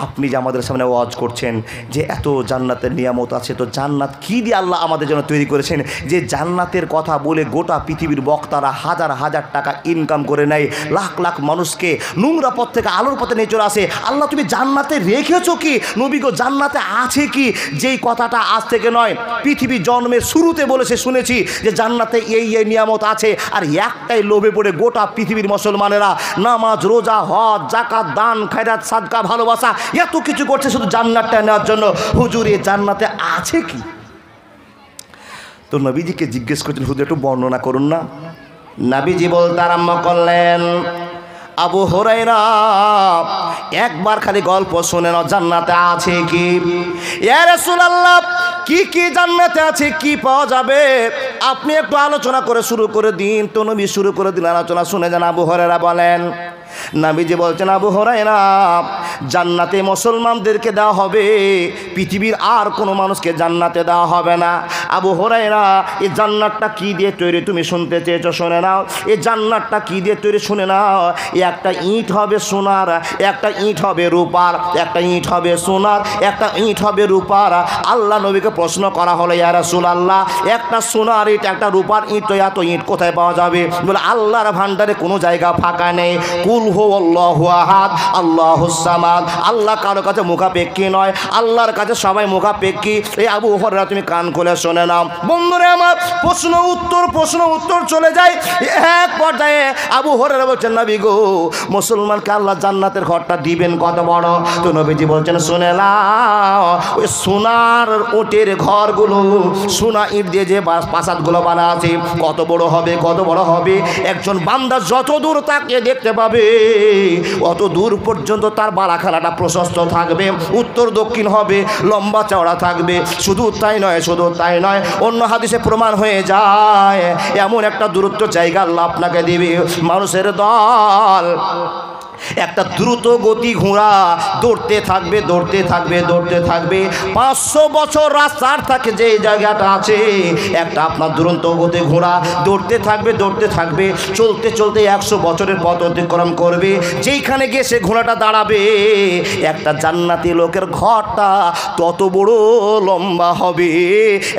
আপনি যে আমাদের সামনে ওয়াজ করছেন যে এত জান্নাতের নিয়ামত আছে, তো জান্নাত কী দিয়ে আল্লাহ আমাদের জন্য তৈরি করেছেন? যে জান্নাতের কথা বলে গোটা পৃথিবীর বক্তারা হাজার হাজার টাকা ইনকাম করে নেয়, লাখ লাখ মানুষকে নোংরা পথ থেকে আলোর পথে নিয়ে চলে আসে। আল্লাহ তুমি জান্নাতে রেখেছো কি? নবী গো, জান্নাতে আছে কি? যেই কথাটা আজ থেকে নয়, পৃথিবী জন্মের শুরুতে বলেছে, শুনেছি যে জান্নাতে এই এই নিয়ামত আছে। আর একটাই লোভে পড়ে গোটা পৃথিবীর মুসলমানেরা নামাজ, রোজা, হজ, যাকাত, দান, খায়রাত, সাদকা, ভালোবাসা এত কিছু করছে শুধু জান্নাতটা নেওয়ার জন্য। হুজুর, এই জান্নাতে আছে কি? তো নবীজিকে জিজ্ঞেস করছেন, হুজুর একটু বর্ণনা করুন না। নবীজি বলতে আরম্ভ করলেন, আবু হুরায়রা, একবার খালি গল্প শুনে নাও, জান্নাতে আছে কি? ইয়া রাসূলুল্লাহ, কি কি জান্নাতে আছে, কি পাওয়া যাবে, আপনি একটু আলোচনা করে শুরু করে দিন। তো নবী শুরু করে দিন আলোচনা, শুনে যান। আবু হুরায়রা বলেন, নবীজি বলছেন, আবু হুরায়রা, জান্নাতে মুসলমানদেরকে দেওয়া হবে, পৃথিবীর আর কোনো মানুষকে জান্নাতে দেওয়া হবে না। আবু হুরায়রা, এই জান্নাতটা কি দিয়ে তৈরি তুমি শুনতে চেয়েছো, শুনে নাও। এই জান্নাতটা কি দিয়ে তৈরি শুনে নাও। একটা ইট হবে সোনার, একটা ইট হবে রূপার, একটা ইট হবে সোনার, একটা ইট হবে রূপার। আল্লাহ নবীকে প্রশ্ন করা হলো, ইয়া রাসূলুল্লাহ, একটা সোনার ইট, একটা রূপার ইট, তো এত ইট কোথায় পাওয়া যাবে? বলে, আল্লাহর ভান্ডারে কোনো জায়গা ফাঁকা নেই। কুল হুয়াল্লাহু আহাদ, আল্লাহুস সামাদ। আল্লাহ কারো কাছে মুখাপেক্ষী নয়, আল্লাহর কাছে সবাই মুখাপেক্ষী। এই আবু হুরায়রা, তুমি কান খুলে শুনে নাও। বন্ধুরে আমার, প্রশ্ন উত্তর চলে যায়। এক পর্যায়ে আবু হুরায়রা বলছেন, নবী গো, মুসলমানকে আল্লাহ জান্নাতের ঘরটা দিবেন কত বড়? তো নবীজি বলছেন, শুনে নাও, ওই সোনার উটের ঘরগুলো, সোনা ইট দিয়ে যে প্রাসাদগুলো বানা আছে, কত বড় হবে, কত বড় হবে। একজন বান্দা যত দূর তাকিয়ে দেখতে পাবে, অত দূর পর্যন্ত তার বালাখানাটা প্রশস্ত থাকবে, উত্তর দক্ষিণ হবে, লম্বা চওড়া থাকবে। শুধু তাই নয়, অন্য হাদিসে প্রমাণ হয়ে যায়, এমন একটা দূরত্ব জায়গা আল্লাহ আপনাকে দিবে, মানুষের দল একটা দ্রুত গতি ঘোড়া দৌড়তে থাকবে দৌড়তে থাকবে দৌড়তে থাকবে 500 বছর রাস্তার থাকে যে জায়গাটা আছে, একটা আপনার দুরন্ত গতি ঘোড়া দৌড়তে থাকবে দৌড়তে থাকবে, চলতে চলতে 100 বছরের পথ অতিক্রম করবে। যেইখানে গিয়ে সে ঘোড়াটা দাঁড়াবে, একটা জান্নাতি লোকের ঘরটা তত বড় লম্বা হবে।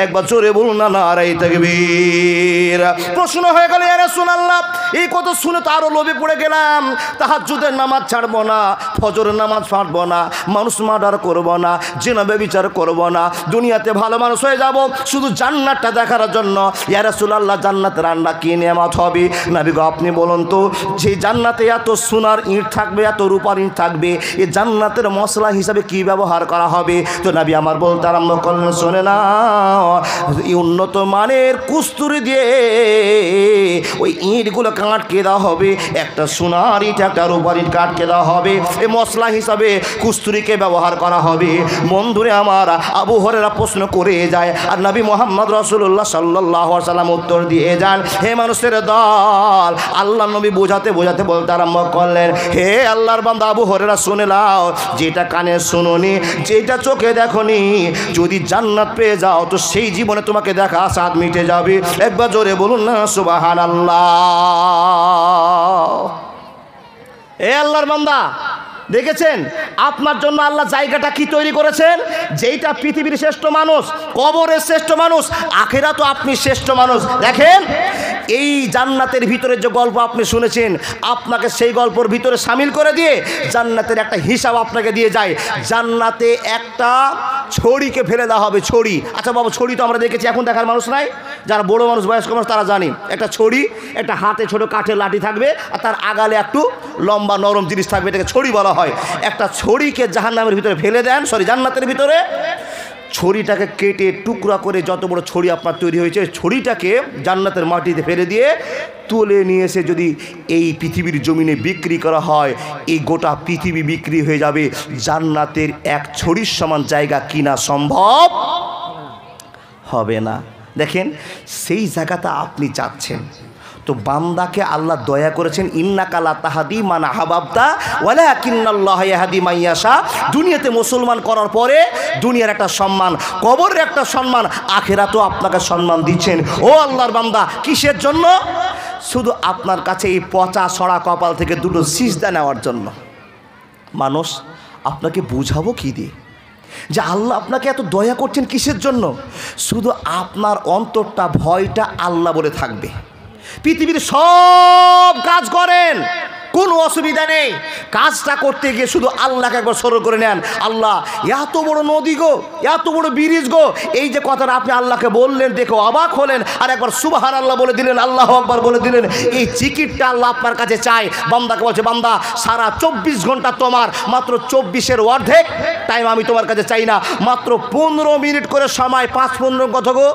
একবার জোরে বলুন না নারায়ে তাকবীর। প্রশ্ন হয়ে গেল, ইয়া রাসূলুল্লাহ, এই কথা শুনে তো আরো লোভে পড়ে গেলাম। তাহাজ্জুদের নামাজ ছাড়বো না, ফজরের নামাজ ছাড়বো না, মানুষ মার্ডার করবো না, জিনা ব্যভিচার করবো না, দুনিয়াতে ভালো মানুষ হয়ে যাব শুধু জান্নাতটা দেখার জন্য। ইয়া রাসূলুল্লাহ, জান্নাতের রান্না কি নেয়ামত হবে? নবী গো, আপনি বলুন তো, যে জান্নাতে এত সোনার ইট থাকবে, এত রূপার ইট থাকবে, এই জান্নাতের মশলা হিসাবে কি ব্যবহার করা হবে? তো নবী আমার বলতে আরম্ভ করলেন, শোনে না, এই উন্নত মানের কুস্তুরি দিয়ে ওই ইটগুলো কাটকে দেওয়া হবে, একটা সোনার ইট একটা রূপার ইট কাটকে দেওয়া হবে, এই মশলা হিসাবে কুস্তুরিকে ব্যবহার করা হবে। বন্ধুরে আমার, আবু হুরায়রা প্রশ্ন করে যায়, আর নবী মুহাম্মদ রাসূলুল্লাহ সাল্লাল্লাহু আলাইহি ওয়াসাল্লাম উত্তর দিয়ে যান, হে মানুষের দল, আল্লাহ নবী বোঝাতে বোঝাতে বলতে আরম্ভ করলেন, হে আল্লাহর বান্দা আবু হুরায়রা, শুনে নাও, যেটা কানে শুনোনি, যেটা চোখে দেখোনি, যদি জান্নাত পেয়ে যাও তো সেই জীবনে তোমাকে দেখা স্বাদ মিটে যাবে। একবার জোরে বলুন না সুবহানাল্লাহ। এ আল্লাহর বান্দা, দেখেছেন আপনার জন্য আল্লাহ জায়গাটা কি তৈরি করেছেন? যেইটা পৃথিবীর শ্রেষ্ঠ মানুষ, কবরের শ্রেষ্ঠ মানুষ, আখিরাতেও আপনি শ্রেষ্ঠ মানুষ। দেখেন, এই জান্নাতের ভিতরে যে গল্প আপনি শুনেছেন, আপনাকে সেই গল্পের ভিতরে সামিল করে দিয়ে জান্নাতের একটা হিসাব আপনাকে দিয়ে যায়। জান্নাতে একটা ছড়িকে ফেলে দেওয়া হবে, ছড়ি। আচ্ছা বাবা, ছড়ি তো আমরা দেখেছি, এখন দেখার মানুষ নাই, যারা বড় মানুষ বয়স্ক মানুষ তারা জানি। একটা ছড়ি, একটা হাতে ছোট কাঠের লাঠি থাকবে, আর তার আগালে একটু লম্বা নরম জিনিস থাকবে, এটাকে ছড়ি বলা হয়। একটা ছড়িকে জাহান্নামের ভিতরে ফেলে দেন, জান্নাতের ভিতরে ছড়িটাকে কেটে টুকরা করে, যত বড় ছড়ি আপনার তৈরি হয়েছে, ছড়িটাকে জান্নাতের মাটিতে ফেলে দিয়ে তুলে নিয়ে এসে যদি এই পৃথিবীর জমিনে বিক্রি করা হয়, এই গোটা পৃথিবী বিক্রি হয়ে যাবে। জান্নাতের এক ছড়ির সমান জায়গা কিনা সম্ভব হবে না। দেখেন, সেই জায়গাটা আপনি যাচ্ছেন, তো বান্দাকে আল্লাহ দয়া করেছেন, ইন্নাকা লা তাহদি মান আহবাবতা ওয়ালাকিন্নাল্লাহা ইয়াহদি মান ইয়াশা। দুনিয়াতে মুসলমান করার পরে দুনিয়ার একটা সম্মান, কবরের একটা সম্মান, আখিরাতেও আপনাকে সম্মান দিচ্ছেন। ও আল্লাহর বান্দা, কিসের জন্য? শুধু আপনার কাছে এই পচা সড়া কপাল থেকে দুটো সিজদা নেওয়ার জন্য। মানুষ আপনাকে বুঝাবো কি দিয়ে যে আল্লাহ আপনাকে এত দয়া করছেন কিসের জন্য? শুধু আপনার অন্তরটা, ভয়টা আল্লাহ বলে থাকবে। পৃথিবীর সব কাজ করেন, কোনো অসুবিধা নেই, কাজটা করতে গিয়ে শুধু আল্লাহকে একবার স্মরণ করে নেন। আল্লাহ, এত বড় নদী গো, এত বড় ব্রিজ গো, এই যে কথাটা আপনি আল্লাহকে বললেন, দেখো অবাক হলেন, আর একবার সুবহানাল্লাহ বলে দিলেন, আল্লাহু আকবার বলে দিলেন। এই চিকিটটা আল্লাহ আপনার কাছে চায়। বান্দাকে বলছে, বান্দা, সারা 24 ঘন্টা তোমার, মাত্র 24-এর অর্ধেক টাইম আমি তোমার কাছে চাই না, মাত্র 15 মিনিট করে সময়। 5-15 কত গো?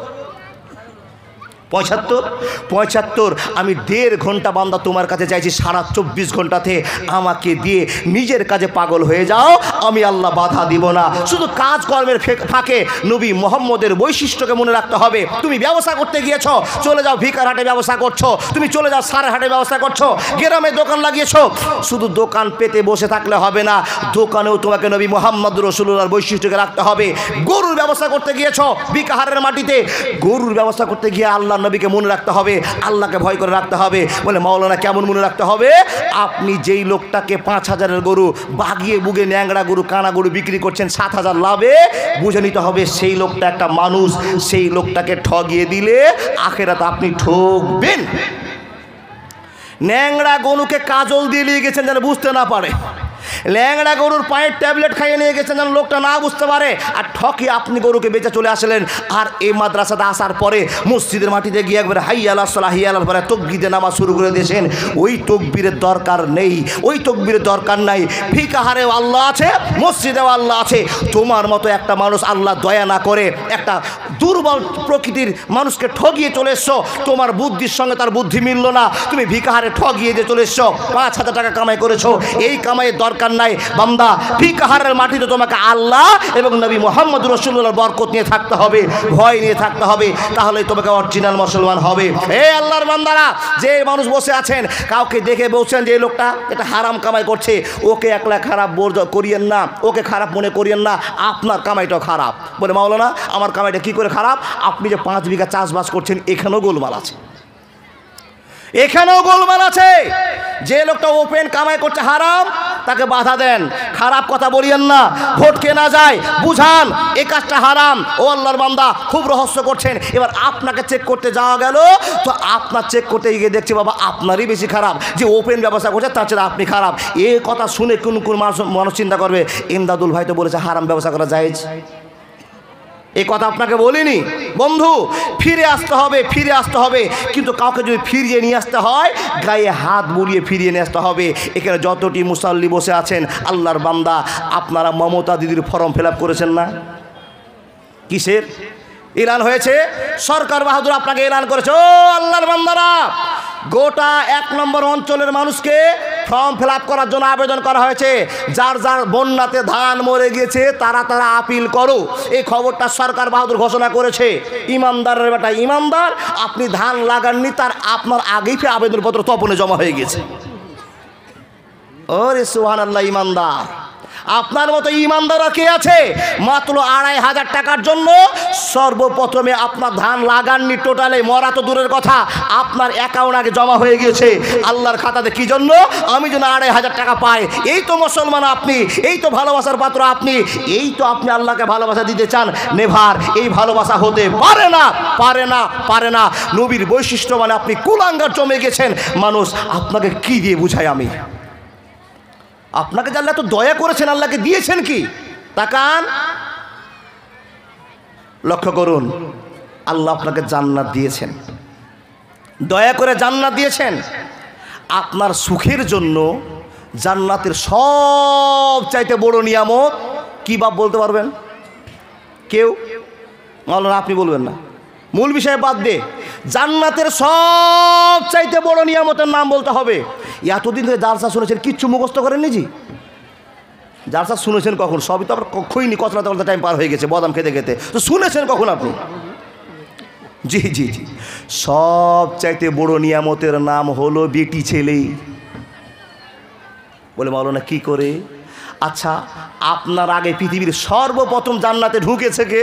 75। আমি 1.5 ঘন্টা বান্দা তোমার কাছে চাইছি, সারা 24 ঘন্টাতে আমাকে দিয়ে নিজের কাজে পাগল হয়ে যাও, আমি আল্লাহ বাধা দিব না। শুধু কাজকর্মের ফাঁকে নবী মোহাম্মদের বৈশিষ্ট্যকে মনে রাখতে হবে। তুমি ব্যবসা করতে গিয়েছ, চলে যাও ভিকার হাটে ব্যবসা করছো, তুমি চলে যাও সার হাটে ব্যবসা করছো, গ্রামে দোকান লাগিয়েছো। শুধু দোকান পেতে বসে থাকলে হবে না, দোকানেও তোমাকে নবী মোহাম্মদ রাসূলুল্লাহর বৈশিষ্ট্যকে রাখতে হবে। গরুর ব্যবসা করতে গিয়েছো বিকাহারের মাটিতে, গরুর ব্যবসা করতে গিয়ে আল্লাহ নবীকে মনে রাখতে হবে, আল্লাহকে ভয় করে রাখতে হবে। বলে মাওলানা, কেমন মনে রাখতে হবে? আপনি যেই লোকটাকে 5000-এর গরু বাগিয়ে বুগে ন্যাংরা গরু, কানা গরু বিক্রি করছেন 7000 লাভে, বুঝে নিতে হবে সেই লোকটা একটা মানুষ। সেই লোকটাকে ঠগিয়ে দিলে আখিরাতে আপনি ঠকবেন। ন্যাংরা গরুকে কাজল দিয়ে নিয়ে গেছেন যেন বুঝতে না পারে, ল্যাংড়া গরুর পায়ের ট্যাবলেট খাইয়ে নিয়ে গেছেন যেন লোকটা না বুঝতে পারে, আর ঠকি আপনি গরুকে বেঁচে চলে আসলেন। আর এই মাদ্রাসাতে আসার পরে মসজিদের মাটিতে গিয়ে একবার হাইয়া আলাস সালাহ হাইয়া আলাল পরে তকবীরে নামাজ শুরু করে দিয়েছেন। ওই তকবীরের দরকার নেই, ওই তকবীরের দরকার নাই। ফিকাহারেও আল্লাহ আছে, মসজিদেও আল্লাহ আছে। তোমার মতো একটা মানুষ আল্লাহ দয়া না করে একটা দুর্বল প্রকৃতির মানুষকে ঠগিয়ে চলে এসছো, তোমার বুদ্ধির সঙ্গে তার বুদ্ধি মিলল না, তুমি ভিকাহারে ঠগিয়ে দিয়ে চলে এসছো, 5000 টাকা কামাই করেছো। এই কামাইয়ের দরকার নাই, বান্দা ফিকাহারের মাটিতে তোমাকে আল্লাহ এবং নবী মুহাম্মদ রাসূলুল্লাহর বরকত নিয়ে থাকতে হবে, ভয় নিয়ে থাকতে হবে, তাহলেই তোমাকে অরিজিনাল মুসলমান হবে। হে আল্লাহর বান্দারা, যে মানুষ বসে আছেন কাউকে দেখে বলছেন যে এই লোকটা এটা হারাম কামাই করছে, ওকে একলা খারাপ করিয়েন না, ওকে খারাপ মনে করিয়েন না, আপনার কামাইটাও খারাপ। বলে মাওলানা আমার কামাইটা কি করে খারাপ? আপনি যে 5 বিঘা চাষবাস করছেন এখানেও গোলমাল আছে, এখানেও গোলমাল আছে। যে লোকটা ওপেন কামাই করছে হারাম, তাকে বাধা দেন, খারাপ কথা বলিয়েন না, ভোটকে না যায়, বুঝান এই কাজটা হারাম। ও আল্লাহর বান্দা খুব রহস্য করছেন, এবার আপনাকে চেক করতে যাওয়া গেল, তো আপনার চেক করতে গিয়ে দেখছি বাবা আপনারই বেশি খারাপ, যে ওপেন ব্যবসা করছে তার চেয়ে আপনি খারাপ। এই কথা শুনে কোন কোন মানুষ চিন্তা করবে ইমদাদুল ভাই তো বলেছে হারাম ব্যবসা করা জায়েজ। এই কথা আপনাকে বলিনি বন্ধু, ফিরে আসতে হবে, ফিরে আসতে হবে। কিন্তু কাউকে যদি ফিরিয়ে নিয়ে আসতে হয় গায়ে হাত বুলিয়ে ফিরিয়ে নিয়ে আসতে হবে। এখানে যতটি মুসাল্লি বসে আছেন আল্লাহর বান্দা, আপনারা মমতা দিদির ফর্ম ফিল আপ করেছেন না? কিসের এলান হয়েছে? সরকার বাহাদুর আপনাকে এলান করেছে। ও আল্লাহর বান্দারা, গোটা 1 নম্বর অঞ্চলের মানুষকে ফর্ম ফিল আপ করার জন্য আবেদন করা হয়েছে। যার যার বন্যাতে ধান মরে গিয়েছে তারা তারা আপিল করো, এই খবরটা সরকার বাহাদুর ঘোষণা করেছে। ইমানদারের বেটা ইমানদার, আপনি ধান লাগাননি, তার আপনার আগেই আবেদনপত্র তপনে জমা হয়ে গেছে। ওরে সুবহানাল্লাহ, ইমানদার আপনার মতো ইমানদাররা কে আছে? মাত্র 2,500 টাকার জন্য সর্বপ্রথমে আপনার ধান লাগাননি, টোটালে মরা তো দূরের কথা, আপনার অ্যাকাউন্ট আগে জমা হয়ে গেছে আল্লাহর খাতাতে। কি জন্য? আমি যেন 2,500 টাকা পাই। এই তো মুসলমান আপনি, এই তো ভালোবাসার পাত্র আপনি, এই তো আপনি আল্লাহকে ভালোবাসা দিতে চান। নেভার, এই ভালোবাসা হতে পারে না, পারে না, পারে না। নবীর বৈশিষ্ট্য মানে আপনি কুলাঙ্গার জমে গেছেন। মানুষ আপনাকে কি দিয়ে বুঝাই? আমি আপনাকে যে আল্লাহ তো দয়া করেছেন, আল্লাহকে দিয়েছেন কি? তাকান, লক্ষ্য করুন, আল্লাহ আপনাকে জান্নাত দিয়েছেন, দয়া করে জান্নাত দিয়েছেন। আপনার সুখের জন্য জান্নাতের সব চাইতে বড় নিয়ামত কি বাপ বলতে পারবেন? কেউ? মাওলানা আপনি বলবেন না, মূল বিষয়ে বাদ দে, জান্নাতের সব চাইতে বড় নিয়ামতের নাম বলতে হবে। এতদিন ধরে জালসা শুনেছেন, কিচ্ছু মুখস্থ করেননি জি? জালসা শুনেছেন কখন? সবই তো আপনার খইনি, কচলাতে কচলাতে টাইম পার হয়ে গেছে বাদাম খেতে খেতে, তো শুনেছেন কখন আপনি? জি জি জি, সব চাইতে বড় নিয়ামতের নাম হলো বেটি ছেলে। বলে মাওলানা কি করে? আচ্ছা, আপনার আগে পৃথিবীর সর্বপ্রথম জান্নাতে ঢুকেছে কে?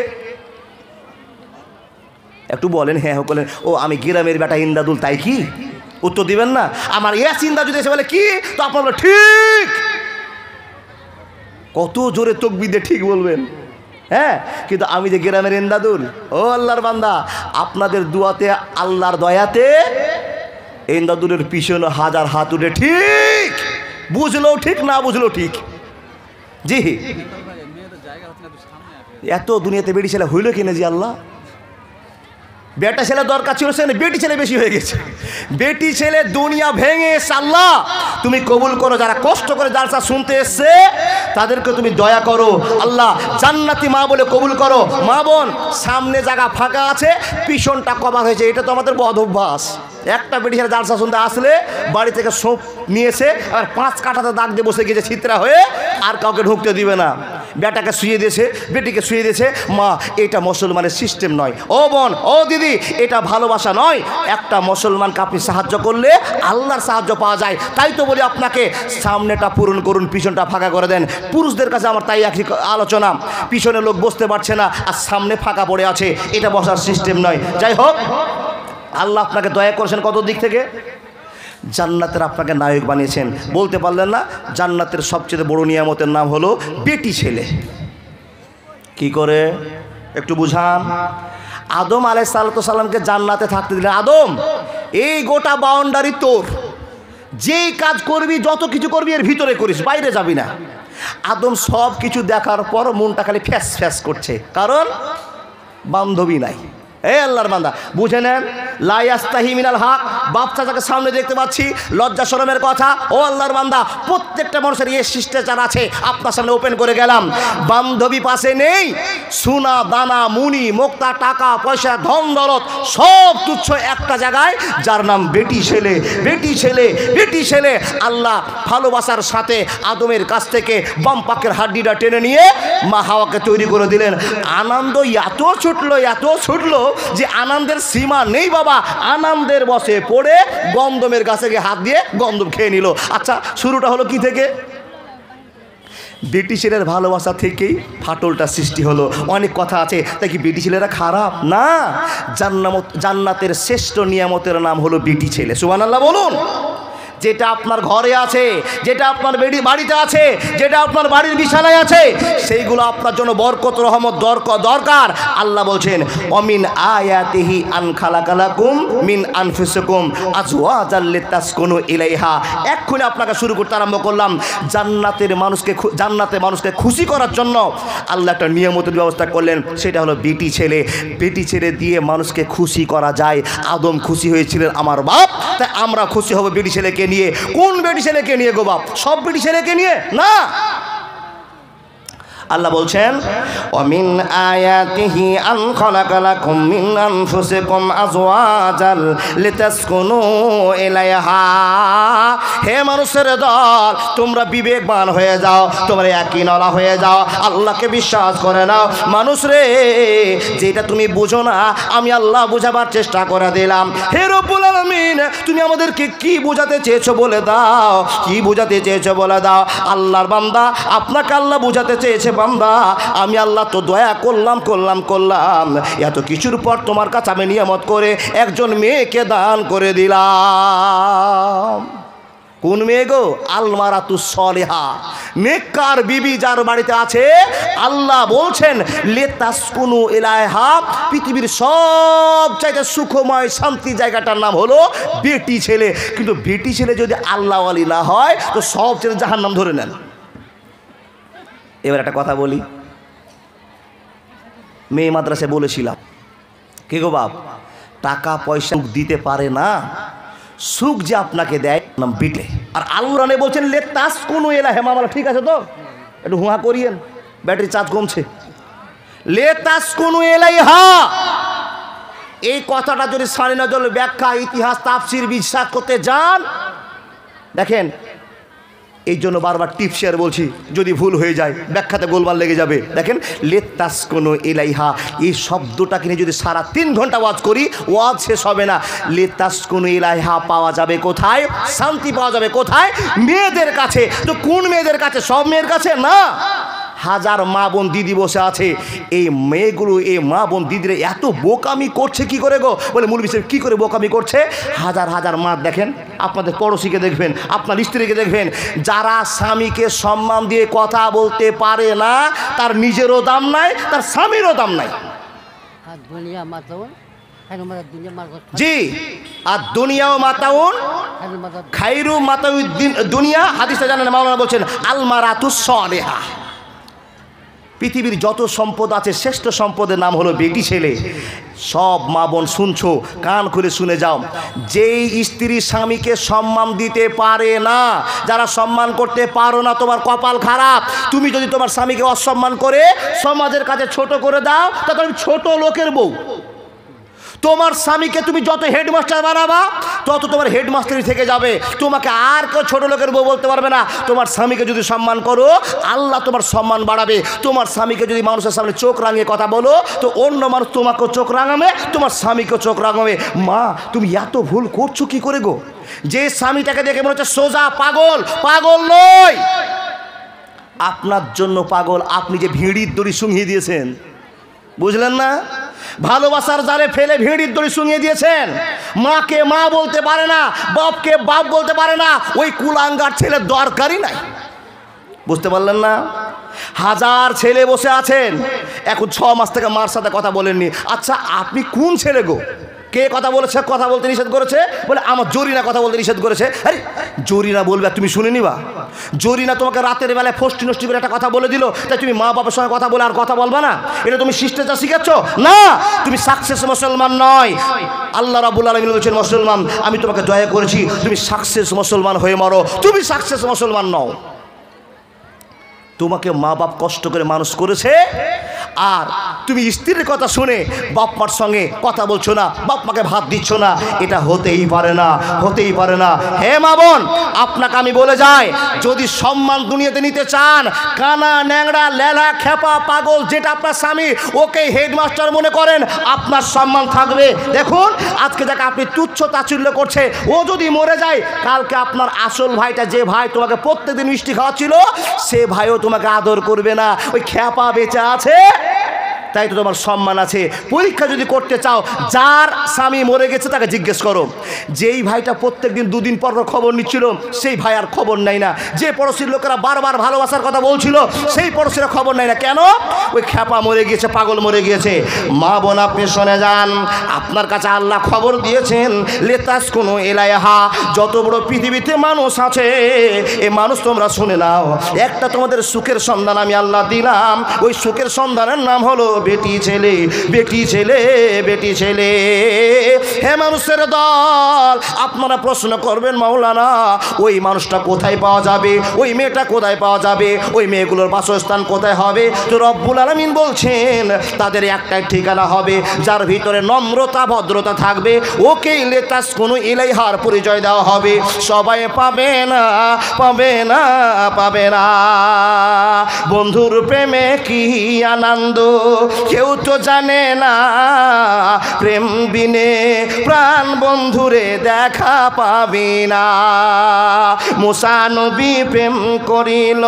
একটু বলেন। হ্যাঁ বলেন। ও আমি গ্রামের বেটা ইমদাদুল, তাই কি? উত্তর দিবেন না? আমার এ চিন্তা যদি এসে বলে কি, তো আপনার বলে ঠিক। কত জোরে তকবীর দিয়ে ঠিক বলবেন, হ্যাঁ। কিন্তু আমি যে গ্রামের ইমদাদুল, ও আল্লাহর বান্দা, আপনাদের দুয়াতে আল্লাহর দয়াতে ইমদাদুলের পিছনে 1000 হাত উঠে ঠিক, বুঝলেও ঠিক না বুঝলেও ঠিক। জি, এত দুনিয়াতে বেটি ছেলে হইল কিনা জি আল্লাহ? বেটা ছেলে দরকার ছিল, সে বেটি ছেলে বেশি হয়ে গেছে। বেটি ছেলে দুনিয়া ভেঙে এসছে। আল্লাহ তুমি কবুল করো, যারা কষ্ট করে জালসা শুনতে এসছে তাদেরকে তুমি দয়া করো। আল্লাহ জান্নাতি মা বলে কবুল করো। মা বোন, সামনে জায়গা ফাঁকা আছে, পিছনটা কভার হয়েছে, এটা তো আমাদের বদ অভ্যাস। একটা বেটি ছেলে জালসা শুনতে আসলে বাড়ি থেকে সোপ নিয়েছে, আর 5 কাঠাতে দাগ দিয়ে বসে গেছে ছিত্রা হয়ে, আর কাউকে ঢুকতে দিবে না। বেটাকে শুয়ে দিয়েছে, বেটিকে শুয়ে দিয়েছে। মা, এটা মুসলমানের সিস্টেম নয়। ও বোন, ও দিদি, এটা ভালোবাসা নয়। একটা মুসলমানকে আপনি সাহায্য করলে আল্লাহর সাহায্য পাওয়া যায়। তাই তো বলি আপনাকে, সামনেটা পূরণ করুন, পিছনটা ফাঁকা করে দেন। পুরুষদের কাছে আমার তাই একই আলোচনা, পিছনে লোক বসতে পারছে না আর সামনে ফাঁকা পড়ে আছে, এটা বসার সিস্টেম নয়। যাই হোক, আল্লাহ আপনাকে দয়া করেছেন কত দিক থেকে। জান্নাতের আপনাকে নায়ক বানিয়েছেন। বলতে পারলেন না? জান্নাতের সবচেয়ে বড় নিয়ামতের নাম হলো বেটি ছেলে। কি করে একটু বুঝান। আদম আলাইহিসসালামকে জান্নাতে থাকতে দিলেন। আদম, এই গোটা বাউন্ডারি তোর, যেই কাজ করবি, যত কিছু করবি এর ভিতরে করিস, বাইরে যাবি না। আদম সব কিছু দেখার পর মনটা খালি ফ্যাস ফ্যাস করছে, কারণ বান্ধবী নাই। এই আল্লাহর বান্দা বুঝে নেন, লা ইয়াস্তাহি মিনাল হক। বাপ চাচাকে সামনে দেখতে পাচ্ছি, লজ্জা শরমের কথা। ও আল্লাহর বান্দা, প্রত্যেকটা মানুষের এই শিষ্টাচার আছে, আপনার সামনে ওপেন করে গেলাম। বান্ধবী পাশে নেই, সোনা দানা মুনি মুক্তা টাকা পয়সা ধন দৌলত সব তুচ্ছ একটা জায়গায়, যার নাম বেটি ছেলে। বেটি ছেলে, বেটি ছেলে। আল্লাহ ভালোবাসার সাথে আদমের কাছ থেকে বাম পাকের হাড্ডিটা টেনে নিয়ে মা হাওয়াকে তৈরি করে দিলেন। আনন্দ এত ছুটলো, এত ছুটলো যে আনন্দের সীমা নেই বাবা। আনন্দের বসে পড়ে গন্ধমের গাছে গিয়ে হাত দিয়ে গন্ধম খেয়ে নিল। আচ্ছা, শুরুটা হলো কি থেকে? বেটি ছেলের ভালোবাসা থেকেই ফাটলটা সৃষ্টি হলো। অনেক কথা আছে, তাই কি বেটি ছেলেরা খারাপ না? জান্নাতের শ্রেষ্ঠ নিয়ামতের নাম হলো বেটি ছেলে। সুবহানাল্লাহ বলুন। যেটা আপনার ঘরে আছে, যেটা আপনার বাড়িতে আছে, যেটা আপনার বাড়ির বিছানায় আছে, সেইগুলো আপনার জন্য বরকত রহমত দরকার। আল্লাহ বলছেন, অমিন আয়াতিহি আন খালাকালাকুম মিন আনফুসিকুম আজওয়াজাল লিতাসকুনু ইলাইহা। এক্ষুনি আপনাকে শুরু করতে আরম্ভ করলাম। জান্নাতে মানুষকে খুশি করার জন্য আল্লাহ একটা নিয়ামতের ব্যবস্থা করলেন, সেটা হলো বেটি ছেলে। বেটি ছেলে দিয়ে মানুষকে খুশি করা যায়। আদম খুশি হয়েছিলেন আমার বাপ, তাই আমরা খুশি হব বেটি ছেলেকে নিয়ে। কোন বেটি ছেলেকে নিয়ে গো বাপ? সব বেটি ছেলেকে নিয়ে না। আল্লাহ বলছেন, ওমিন আয়াতিহি আন খালাকালাকুম মিন আনফুসিকুম আজওয়াজাল লিতাসকুনু ইলাইহা। হে মানুষের দল, তোমরা বিবেকবান হয়ে যাও, তোমরা ইয়াকিনওয়ালা হয়ে যাও, আল্লাহকে বিশ্বাস করে নাও। মানুষ রে, যেটা তুমি বুঝো না আমি আল্লাহ বোঝাবার চেষ্টা করে দিলাম। হে রব্বুল আলামিন, তুমি আমাদেরকে কি বোঝাতে চেয়েছো বলে দাও, কি বোঝাতে চেয়েছো বলে দাও। আল্লাহর বান্দা, আপনাকে আল্লাহ বোঝাতে চেয়েছে বান্দা, আমি আল্লাহ তো দয়া করলাম, এত কিছুর পর তোমার কাছে আমি নিয়ামত করে একজন মেয়েকে দান করে দিলাম। কোন মেয়ে গো? আলমারাতুস সলিহা, নেককার বিবি যার বাড়িতে আছে। আল্লাহ বলছেন, লিতাসকুনু ইলাইহা। পৃথিবীর সবচাইতে সুখময় শান্তি জায়গাটার নাম হলো বেটি ছেলে। কিন্তু বেটি ছেলে যদি আল্লাহওয়ালি না হয় তো সব ছেলে জাহান্নাম ধরে নেন। এবার একটা কথা বলি, মেয়ে মাদ্রাসায় বলেছিলাম, কে গো বাপ, টাকা পয়সা দিতে পারে না, সুখ যে আপনাকে দেয় নাম বেটে। আর আল্লাহ বলছেন লিতাসকুনু ইলাইহা। মামলা ঠিক আছে তো? একটু হুঁহা করিয়েন, ব্যাটারি চার্জ কমছে। লিতাসকুনু ইলাইহা, এই কথাটা যদি সাড়ে নজর ব্যাখ্যা ইতিহাস তাফসির বিশ্বাস করতে যান, দেখেন এই জন্য বারবার টিপ শেয়ার বলছি, যদি ভুল হয়ে যায় ব্যাখ্যাতে গোলমাল লেগে যাবে। দেখেন, লিতাসকুনু ইলাইহা, এই শব্দটাকে নিয়ে যদি সারা 3 ঘন্টা ওয়াজ করি, ওয়াজ শেষ হবে না। লিতাসকুনু ইলাইহা পাওয়া যাবে কোথায়? শান্তি পাওয়া যাবে কোথায়? মেয়েদের কাছে। তো কোন মেয়েদের কাছে? সব মেয়ের কাছে না। হাজার মা বোন দিদি বসে আছে, এই মেয়েগুলো, এই মা বোন দিদিরা এত বোকামি করছে কি করে গো? বলে মূল বিষয় কি করে বোকামি করছে? হাজার হাজার মা দেখেন, আপনাদের পড়োশিকে দেখবেন, আপনার স্ত্রীকে দেখবেন, যারা স্বামীকে সম্মান দিয়ে কথা বলতে পারে না, তার নিজেরও দাম নাই, তার স্বামীরও দাম নাই। জি, আর দুনিয়াও মাতাউন খাইরু মাতাউদ্দিন দুনিয়া। হাদিসটা জানেন, মাওলানা বলছেন আলমারাতুস সলিহা। পৃথিবীর যত সম্পদ আছে, শ্রেষ্ঠ সম্পদের নাম হলো বেটি ছেলে। সব মা বোন শুনছো, কান খুলে শুনে যাও। যেই স্ত্রী স্বামীকে সম্মান দিতে পারে না, যারা সম্মান করতে পারো না, তোমার কপাল খারাপ। তুমি যদি তোমার স্বামীকে অসম্মান করে সমাজের কাছে ছোট করে দাও, তা তুমি ছোট লোকের বউ। তোমার স্বামীকে তুমি যত হেডমাস্টার বানাবা, তত তোমার হেডমাস্টারই থেকে যাবে। তোমাকে আর কেউ ছোট লোকের বউ বলতে পারবে না। তোমার স্বামীকে যদি সম্মান করো, আল্লাহ তোমার সম্মান বাড়াবে। তোমার স্বামীকে যদি মানুষের সামনে চোখ রাঙিয়ে কথা বলো, তো অন্য মানুষ তোমাকেও চোখ রাঙাবে, তোমার স্বামীকেও চোখ রাঙাবে। মা, তুমি এত ভুল করছো কি করে গো? যে স্বামীটাকে দেখে মনে হচ্ছে সোজা পাগল, পাগল নয়, আপনার জন্য পাগল। আপনি যে ভিড়ির দড়ি শুঙিয়ে দিয়েছেন, বুঝলেন না? ভালোবাসার জালে ফেলে ভিড়ির দড়ি শুঙিয়ে দিয়েছেন। মাকে মা বলতে পারে না, বাপকে বাপ বলতে পারে না, ওই কুলাঙ্গার ছেলে দরকারই নাই। বুঝতে পারলেন না? হাজার ছেলে বসে আছেন, এখন 6 মাস থেকে মার সাথে কথা বলেননি। আচ্ছা, আপনি কোন ছেলে গো? কে কথা বলেছে, কথা বলতে নিষেধ করেছে? বলে আমার জরিনা কথা বলতে নিষেধ করেছে। আরে জরিনা বলবে আর তুমি শুনে নিবা? জরিনা তোমাকে রাতের বেলায় ফষ্টি নষ্টি করে একটা কথা বলে দিল, তাই তুমি মা বাবার সঙ্গে কথা বলে আর কথা বলবা না? এটা তুমি শিষ্টাচার শিখাচ্ছ না, তুমি সাকসেস মুসলমান নয়। আল্লাহ রাব্বুল আলামিন বলেছেন মুসলমান আমি তোমাকে দয়া করেছি, তুমি সাকসেস মুসলমান হয়ে মরো, তুমি সাকসেস মুসলমান নও। তোমাকে মা বাপ কষ্ট করে মানুষ করেছে, আর তুমি স্ত্রীর কথা শুনে বাপ মার সঙ্গে কথা বলছো না, বাপ মাকে ভাত দিচ্ছ না। এটা হতেই পারে না, হতেই পারে না। হে মা বোন, আপনাকে আমি বলে যাই, যদি সম্মান দুনিয়াতে নিতে চান, কানা ন্যাংরা লেলা খেপা পাগল যেটা আপনার স্বামী, ওকে হেডমাস্টার মনে করেন, আপনার সম্মান থাকবে। দেখুন আজকে যাকে আপনি তুচ্ছ তাচ্ছিল্য করছে, ও যদি মরে যায়, কালকে আপনার আসল ভাইটা, যে ভাই তোমাকে প্রত্যেকদিন মিষ্টি খাওয়াচ্ছিল, সে ভাইও তোমাকে আদর করবে না। ওই খেপা বেঁচে আছে, তাই তো তোমার সম্মান আছে। পরীক্ষা যদি করতে চাও, যার স্বামী মরে গেছে তাকে জিজ্ঞেস করো। যেই ভাইটা প্রত্যেক দিন দুদিন পর খবর নিচ্ছিল, সেই ভাই আর খবর নেয় না। যে পড়োশির লোকেরা বারবার ভালোবাসার কথা বলছিল, সেই পড়োশিরা খবর নেয় না। কেন? ওই খেপা মরে গিয়েছে, পাগল মরে গিয়েছে। মা বোন আপনি শুনে যান, আপনার কাছে আল্লাহ খবর দিয়েছেন, লেতাস কোনো এলাইহা, যত বড় পৃথিবীতে মানুষ আছে, এ মানুষ তোমরা শুনে নাও। একটা তোমাদের সুখের সন্ধান আমি আল্লাহ দিলাম, ওই সুখের সন্ধানের নাম হলো বেটি ছেলে, বেটি ছেলে, বেটি ছেলে। হে মানুষের দল, আপনারা প্রশ্ন করবেন মাওলানা ওই মানুষটা কোথায় পাওয়া যাবে, ওই মেয়েটা কোথায় পাওয়া যাবে, ওই মেয়েগুলোর বাসস্থান কোথায় হবে? তো রব্বুল আলামিন বলছেন তাদের একটাই ঠিকানা হবে, যার ভিতরে নম্রতা ভদ্রতা থাকবে, ওকেই লেতাস কোনো ইলাইহার পরিচয় দেওয়া হবে। সবাই পাবে না, পাবে না, পাবে না। বন্ধুর প্রেমে কি আনন্দ কেউ তো জানে না, প্রেম বিনে প্রাণ বন্ধুরে দেখা পাবি না। মুসা নবী প্রেম করিল,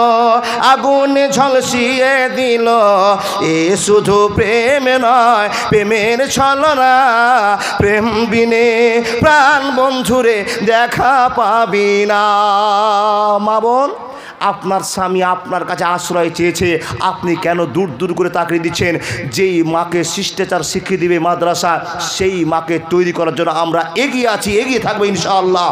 আগুন ঝলসিয়ে দিল, এ শুধু প্রেম নয়, প্রেমের ছলনা, প্রেম বিনে প্রাণ বন্ধুরে দেখা পাবি না। মা বোন, আপনার স্বামী আপনার কাছে আশ্রয় চেয়েছে, আপনি কেন দূর দূর করে তাকিয়ে দিচ্ছেন? যেই মাকে শিষ্টাচার শিখিয়ে দিবে মাদ্রাসা, সেই মাকে তৈরি করার জন্য আমরা এগিয়ে আছি, এগিয়ে থাকবো ইনশাআল্লাহ।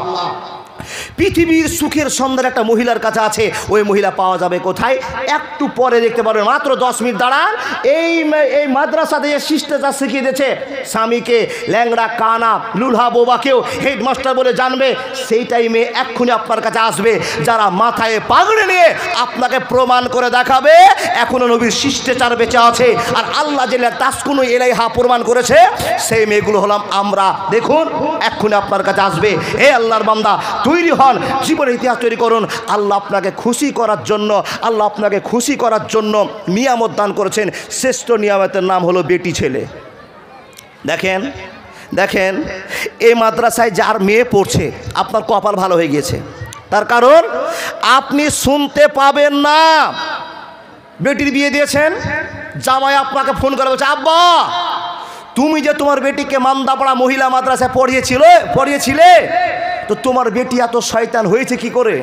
পৃথিবীর সুখের সন্ধান একটা মহিলার কাছে আছে, ওই মহিলা পাওয়া যাবে কোথায়? একটু পরে দেখতে পারবেন, মাত্র 10 মিনিট দাঁড়ান। এই মাদ্রাসাতে যে শিষ্টাচার শিখিয়ে দিয়েছে, স্বামীকে ল্যাংড়া কানা লুলহা বোবাকেও হেডমাস্টার বলে জানবে, সেই টাইমে এক্ষুনি আপনার কাছে আসবে, যারা মাথায় পাগড়ি নিয়ে আপনাকে প্রমাণ করে দেখাবে এখনো নবীর শিষ্টাচার বেঁচে আছে। আর আল্লাহ যে তাসকুনু ইলাইহা প্রমাণ করেছে, সেই মেয়েগুলো হলাম আমরা। দেখুন এক্ষুনি আপনার কাছে আসবে। হে আল্লাহর বান্দা, তৈরি হন, জীবনের ইতিহাস তৈরি করুন। আল্লাহ আপনাকে খুশি করার জন্য, আল্লাহ আপনাকে খুশি করার জন্য নিয়ামত দান করেছেন। শ্রেষ্ঠ নিয়ামতের নাম হলো বেটি ছেলে। দেখেন দেখেন, এই মাদ্রাসায় যার মেয়ে পড়ছে, আপনার কপাল ভালো হয়ে গিয়েছে। তার কারণ আপনি শুনতে পাবেন না বেটির বিয়ে দিয়েছেন, জামাই আপনাকে ফোন করে বলছে, আব্বা তুমি যে তোমার বেটিকে মান্দাপাড়া মহিলা মাদ্রাসায় পড়িয়েছিলে, তো তোমার বেটি এত শয়তান হয়েছে কি করে?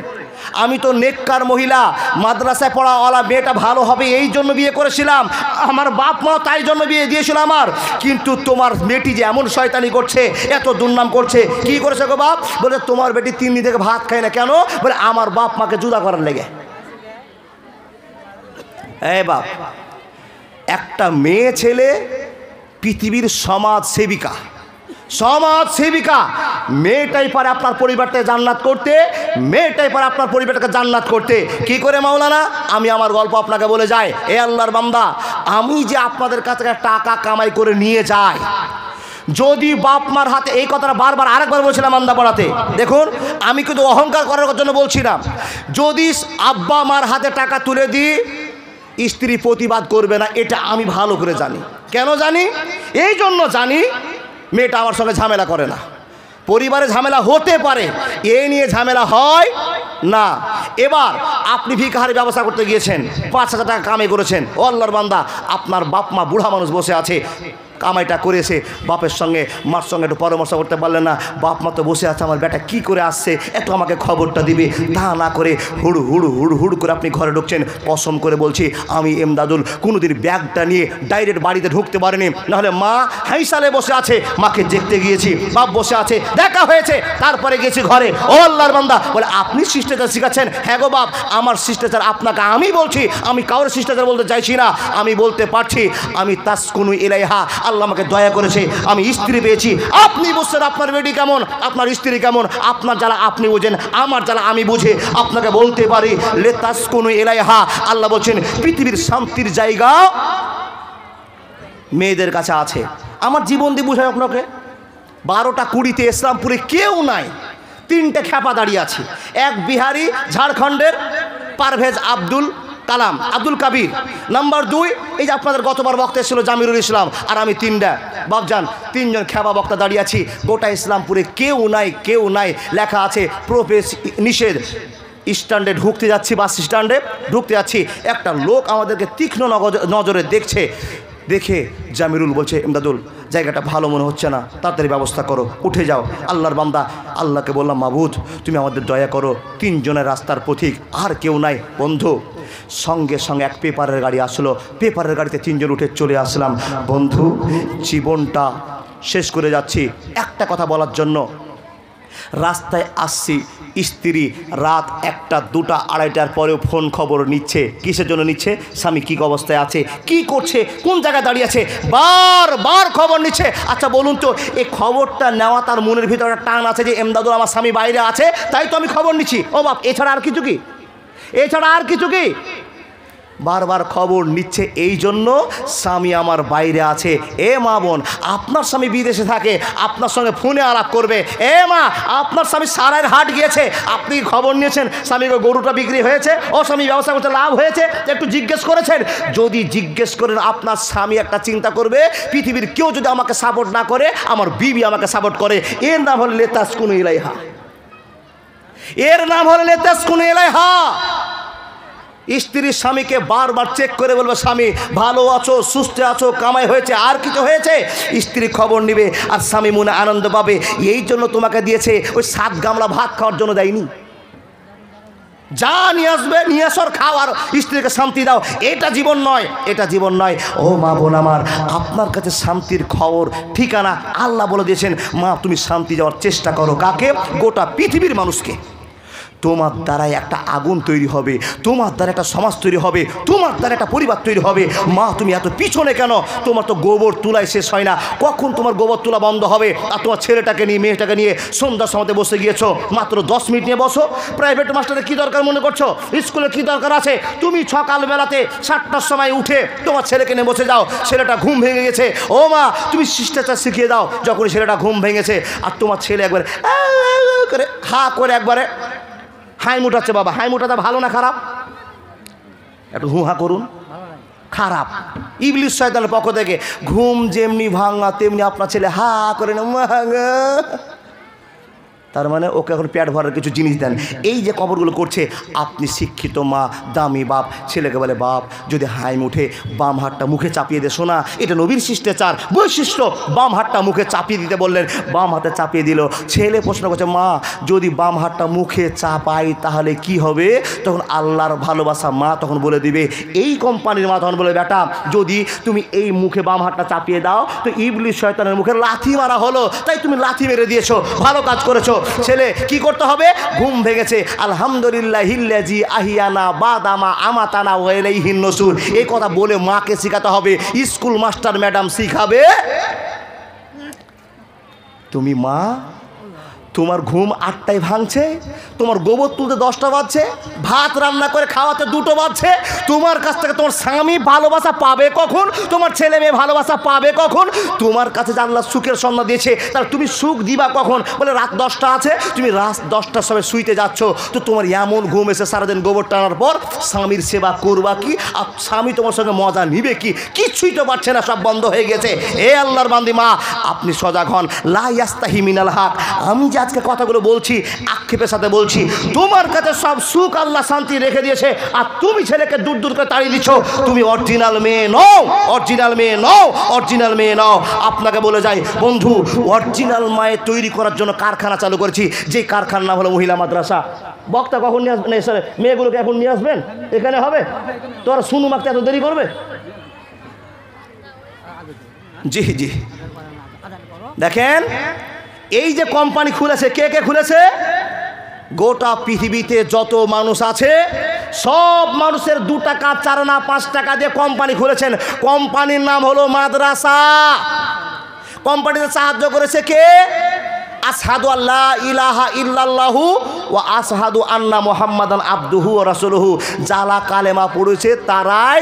আমি তো নেককার মহিলা, মাদ্রাসায় পড়াওয়ালা মেয়েটা ভালো হবে এই জন্য বিয়ে করেছিলাম, আমার বাপ মা তাই জন্য বিয়ে দিয়েছিল আমার। কিন্তু তোমার বেটি যে এমন শয়তানি করছে, এত দুর্নাম করছে, কি করেছে গো বাপ? বলে তোমার বেটি 3 দিন থেকে ভাত খায় না। কেন? বলে আমার বাপ মাকে জুদা করার লেগে। এই বাপ, একটা মেয়ে ছেলে পৃথিবীর সমাজ সেবিকা, সমাজ সেবিকা। মেয়েটাই পারে আপনার পরিবারটাকে জান্নাত করতে, মেয়েটাই পারে আপনার পরিবারটাকে জান্নাত করতে। কি করে মাওলানা? আমি আমার গল্প আপনাকে বলে যাই। এ আল্লাহর বান্দা, আমি যে আপনাদের কাছ থেকে টাকা কামাই করে নিয়ে যাই, যদি বাপ মার হাতে, এই কথাটা বারবার আরেকবার বলছিলাম মান্দাপাড়াতে, দেখুন আমি কিন্তু অহংকার করার জন্য বলছি না, যদি আব্বা মার হাতে টাকা তুলে দিই, স্ত্রী প্রতিবাদ করবে না, এটা আমি ভালো করে জানি। কেন জানি? এই জন্য জানি, মেয়েটা আমার সঙ্গে ঝামেলা করে না। পরিবারে ঝামেলা হতে পারে, এ নিয়ে ঝামেলা হয় না। এবার আপনি ভিখারি ব্যবস্থা করতে গিয়েছেন, 5,000 টাকা কামাই করেছেন, ও আল্লাহর বান্দা, আপনার বাপ মা বুড়া মানুষ বসে আছে, কামাইটা করেছে, বাপের সঙ্গে মার সঙ্গে একটু পরামর্শ করতে পারলেন না, বাপ মা তো বসে আছে, আমার বেটা কি করে আসছে একটু আমাকে খবরটা দিবে, তা না করে হুড়ু হুড়ু হুড়ু হুড়ু করে আপনি ঘরে ঢুকছেন। কসম করে বলছি আমি এমদাদুল কোনোদিন ব্যাগটা নিয়ে ডাইরেক্ট বাড়িতে ঢুকতে পারিনি, নাহলে মা হাইসালে বসে আছে, মাকে দেখতে গিয়েছি, বাপ বসে আছে, দেখা হয়েছে, তারপরে গেছি ঘরে। ও আল্লাহর বান্দা বলে আপনি শিষ্টাচার শিখাচ্ছেন? হ্যাঁ গো বাপ, আমার শিষ্টাচার আপনাকে আমি বলছি, আমি কারোর শিষ্টাচার বলতে চাইছি না, আমি বলতে পারছি আমি তাসকুনু ইলাইহা, আল্লাহ আমাকে দয়া করেছে, আমি স্ত্রী পেয়েছি। আপনি বুঝছেন আপনার বেটি কেমন, আপনার স্ত্রী কেমন, আপনার জ্বালা আপনি বুঝেন, আমার জ্বালা আমি বুঝে আপনাকে বলতে পারি লে তাসকুনু ইলাইহা। আল্লাহ বলছেন পৃথিবীর শান্তির জায়গা মেয়েদের কাছে আছে। আমার জীবন দিয়ে বুঝায় আপনাকে, 12টা 20-তে ইসলামপুরে কেউ নাই, 3টে খ্যাপা দাঁড়িয়ে আছে। এক বিহারি ঝাড়খণ্ডের পারভেজ আব্দুল কালাম আব্দুল কাবির, নাম্বার 2 এই যে আপনাদের গতবার বক্তা ছিল জামিরুল ইসলাম, আর আমি 3টা বাপজান, 3 জন খ্যাপা বক্তা দাঁড়িয়ে আছি। গোটা ইসলামপুরে কেউ নাই, কেউ নাই। লেখা আছে প্রবেশ নিষেধ। স্ট্যান্ডে ঢুকতে যাচ্ছি, বাস স্ট্যান্ডে ঢুকতে যাচ্ছি, একটা লোক আমাদেরকে তীক্ষ্ণ নজরে দেখছে। দেখে জামিরুল বলছে এমদাদুল জায়গাটা ভালো মনে হচ্ছে না, তাড়াতাড়ি ব্যবস্থা করো, উঠে যাও। আল্লাহর বান্দা আল্লাহকে বললাম মাবুদ তুমি আমাদের দয়া করো, 3 জনের রাস্তার পথিক, আর কেউ নাই। বন্ধু সঙ্গে সঙ্গে এক পেপারের গাড়ি আসলো, পেপারের গাড়িতে 3 জন উঠে চলে আসলাম। বন্ধু জীবনটা শেষ করে যাচ্ছি একটা কথা বলার জন্য। রাস্তায় আসছি, স্ত্রী রাত 1টা 2টা 2:30টার পরেও ফোন খবর নিচ্ছে। কিসের জন্য নিচ্ছে? স্বামী কী অবস্থায় আছে, কি করছে, কোন জায়গায় দাঁড়িয়ে আছে, বারবার খবর নিচ্ছে। আচ্ছা বলুন তো এই খবরটা নেওয়া তার মনের ভিতরে একটা টান আছে যে এমদাদুল আমার স্বামী বাইরে আছে, তাই তো আমি খবর নিচ্ছি। ও বাপ, এছাড়া আর কিছু কি? এছাড়া আর কিছু কি? বারবার খবর নিচ্ছে এই জন্য স্বামী আমার বাইরে আছে। এ মা বোন, আপনার স্বামী বিদেশে থাকে, আপনার সঙ্গে ফোনে আলাপ করবে। এ মা, আপনার স্বামী সারার হাট গিয়েছে, আপনি খবর নিয়েছেন স্বামীর গরুটা বিক্রি হয়েছে, ও স্বামী ব্যবসা করতে লাভ হয়েছে, একটু জিজ্ঞেস করেছেন? যদি জিজ্ঞেস করেন আপনার স্বামী একটা চিন্তা করবে, পৃথিবীর কেউ যদি আমাকে সাপোর্ট না করে আমার বিবি আমাকে সাপোর্ট করে। এর নাম হলো লিতাসকুনু ইলাইহা, এর নাম হলো লিতাসকুনু ইলাইহা। স্ত্রীর স্বামীকে বারবার চেক করে বলবে স্বামী ভালো আছো, সুস্থ আছো, কামাই হয়েছে, আর কিছু হয়েছে? স্ত্রী খবর নেবে আর স্বামী মনে আনন্দ পাবে। এই জন্য তোমাকে দিয়েছে, ওই 7 গামলা ভাত খাওয়ার জন্য দেয়নি। যা নিয়ে আসবে নিয়ে আসর খাও আর স্ত্রীকে শান্তি দাও। এটা জীবন নয়, এটা জীবন নয়। ও মা বোন আমার, আপনার কাছে শান্তির খবর ঠিকানা আল্লাহ বলে দিয়েছেন। মা তুমি শান্তি যাওয়ার চেষ্টা করো। কাকে? গোটা পৃথিবীর মানুষকে। তোমার দ্বারাই একটা আগুন তৈরি হবে, তোমার দ্বারা একটা সমাজ তৈরি হবে, তোমার দ্বারা একটা পরিবার তৈরি হবে। মা তুমি এত পিছনে কেন? তোমার তো গোবর তুলায় শেষ হয় না, কখন তোমার গোবর তোলা বন্ধ হবে? আর তোমার ছেলেটাকে নিয়ে মেয়েটাকে নিয়ে সন্ধ্যার সময়তে বসে গিয়েছো, মাত্র 10 মিনিট নিয়ে বসো। প্রাইভেট মাস্টারের কী দরকার মনে করছো? স্কুলে কী দরকার আছে? তুমি সকালবেলাতে 7টার সময় উঠে তোমার ছেলেকে নিয়ে বসে যাও, ছেলেটা ঘুম ভেঙে গেছে। ও মা তুমি শিষ্টাচার শিখিয়ে দাও। যখন ছেলেটা ঘুম ভেঙেছে আর তোমার ছেলে একবারে করে হা করে একবারে হাই মুটাচ্ছে, বাবা হাই মুটাটা ভালো না খারাপ? একটু হা করুন। খারাপ। ইবলিস শয়তানের পক্ষ থেকে। ঘুম যেমনি ভাঙা তেমনি আপনার ছেলে হা করে না ভাঙা, তার মানে ওকে এখন পেট ভরার কিছু জিনিস দেন। এই যে কবরগুলো করছে, আপনি শিক্ষিত মা, দামি বাপ, ছেলেকে বলে বাপ যদি হাইম উঠে বাম হাতটা মুখে চাপিয়ে দে। শোনা, এটা নবীর শিষ্টাচার বৈশিষ্ট্য। বাম হাতটা মুখে চাপিয়ে দিতে বললেন, বাম হাতে চাপিয়ে দিল। ছেলে প্রশ্ন করছে মা যদি বাম হাতটা মুখে চাপাই তাহলে কি হবে? তখন আল্লাহর ভালোবাসা মা তখন বলে দিবে, এই কোম্পানির মা তখন বলে বেটা যদি তুমি এই মুখে বাম হাতটা চাপিয়ে দাও তো ইবলিস শয়তানের মুখে লাথি মারা হলো, তাই তুমি লাথি মেরে দিয়েছো, ভালো কাজ করেছো। ছেলে কি করতে হবে? ঘুম ভেঙেছে আলহামদুলিল্লাহিল্লাযী আহিয়ানা বাদামা আমাতানা ওয়া ইলাইহিন নুশুর, এই কথা বলে মাকে শেখাতে হবে। স্কুল মাস্টার ম্যাডাম শিখাবে। তুমি মা, তোমার ঘুম 8টায় ভাঙছে, তোমার গোবর তুলতে 10টা বাজছে, ভাত রান্না করে খাওয়াতে 2টো বাজছে। তোমার কাছ থেকে তোমার স্বামী ভালোবাসা পাবে কখন? তোমার ছেলে মেয়ে ভালোবাসা পাবে কখন? তোমার কাছে যে আল্লাহ সুখের সন্ধান দিয়েছে, তাহলে তুমি সুখ দিবা কখন? বলে রাত 10টা আছে, তুমি রাত 10টার সময় শুইতে যাচ্ছ, তো তোমার এমন ঘুম এসে সারাদিন গোবর টানার পর স্বামীর সেবা করবা কি? আর স্বামী তোমার সঙ্গে মজা নিবে কি? কিছুই তো পারছে না, সব বন্ধ হয়ে গেছে। এ আল্লাহর বান্দি মা, আপনি সজাগ হন। লা ইয়াস্তাহি মিনাল হক, আমি যা আজকে কথাগুলো বলছি, আক্ষেপের সাথে বলছি। তোমার কাছে সব সুখ আল্লাহ শান্তি রেখে দিয়েছে, আর তুমি ছেলেকে দূর দূর করে তাড়িয়ে দিচ্ছ। তুমি অরিজিনাল মেয়ে নও, অরিজিনাল মেয়ে নও, অরিজিনাল মেয়ে নও। আপনাকে বলে যাই বন্ধু, অরিজিনাল মায়ের তৈরি করার জন্য কারখানা চালু করেছি, যে কারখানার নাম হলো মহিলা মাদ্রাসা। বক্তা কখন নিয়ে আসবেন? মেয়েগুলোকে এখন নিয়ে আসবেন, এখানে হবে? তোরা শুনু মাকতে এত দেরি করবে? জি জি, দেখেন এই যে কোম্পানি খুলেছে, কে কে খুলেছে? গোটা পৃথিবীতে যত মানুষ আছে সব মানুষের 2 টাকা 4 আনা 5 টাকা দিয়ে কোম্পানি খুলেছেন। কোম্পানির নাম হলো মাদ্রাসা। কোম্পানিতে সাহায্য করেছে কে? আশহাদু আল্লা ইলাহা ইল্লাল্লাহু ওয়া আশহাদু আন্না মুহাম্মাদান আবদুহু ওয়া রাসূলুহু। যারা কালেমা পড়েছে তারাই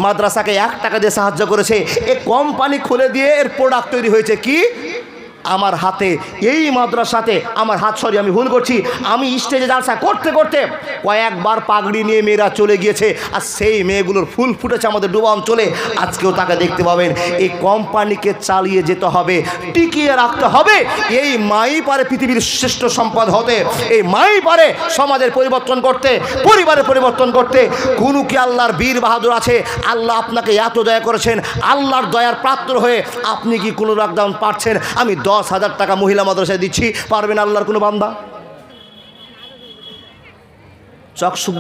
মাদ্রাসাকে 1 টাকা দিয়ে সাহায্য করেছে। এই কোম্পানি খুলে দিয়ে এর প্রোডাক্ট তৈরি হয়েছে কি? আমার হাতে, এই মাদ্রাসাতে আমার হাত, সরি আমি ভুল করছি, আমি স্টেজে জালসা করতে করতে কয়েকবার পাগড়ি নিয়ে মেয়েরা চলে গিয়েছে, আর সেই মেয়েগুলোর ফুল ফুটেছে আমাদের ডুবা অঞ্চলে। আজকেও তাকে দেখতে পাবেন। এই কোম্পানিকে চালিয়ে যেতে হবে, টিকিয়ে রাখতে হবে। এই মাই পারে পৃথিবীর শ্রেষ্ঠ সম্পদ হতে, এই মাই পারে সমাজের পরিবর্তন করতে, পরিবারের পরিবর্তন করতে। কোনো কি আল্লাহর বীর বাহাদুর আছে? আল্লাহ আপনাকে এত দয়া করেছেন, আল্লাহর দয়ার পাত্র হয়ে আপনি কি কোনো লকডাউন পাচ্ছেন? আমি 10,000 টাকা মহিলা মাদ্রাসায় দিচ্ছি, পারবেন আল্লাহর কোনো বান্দা? চকসুখ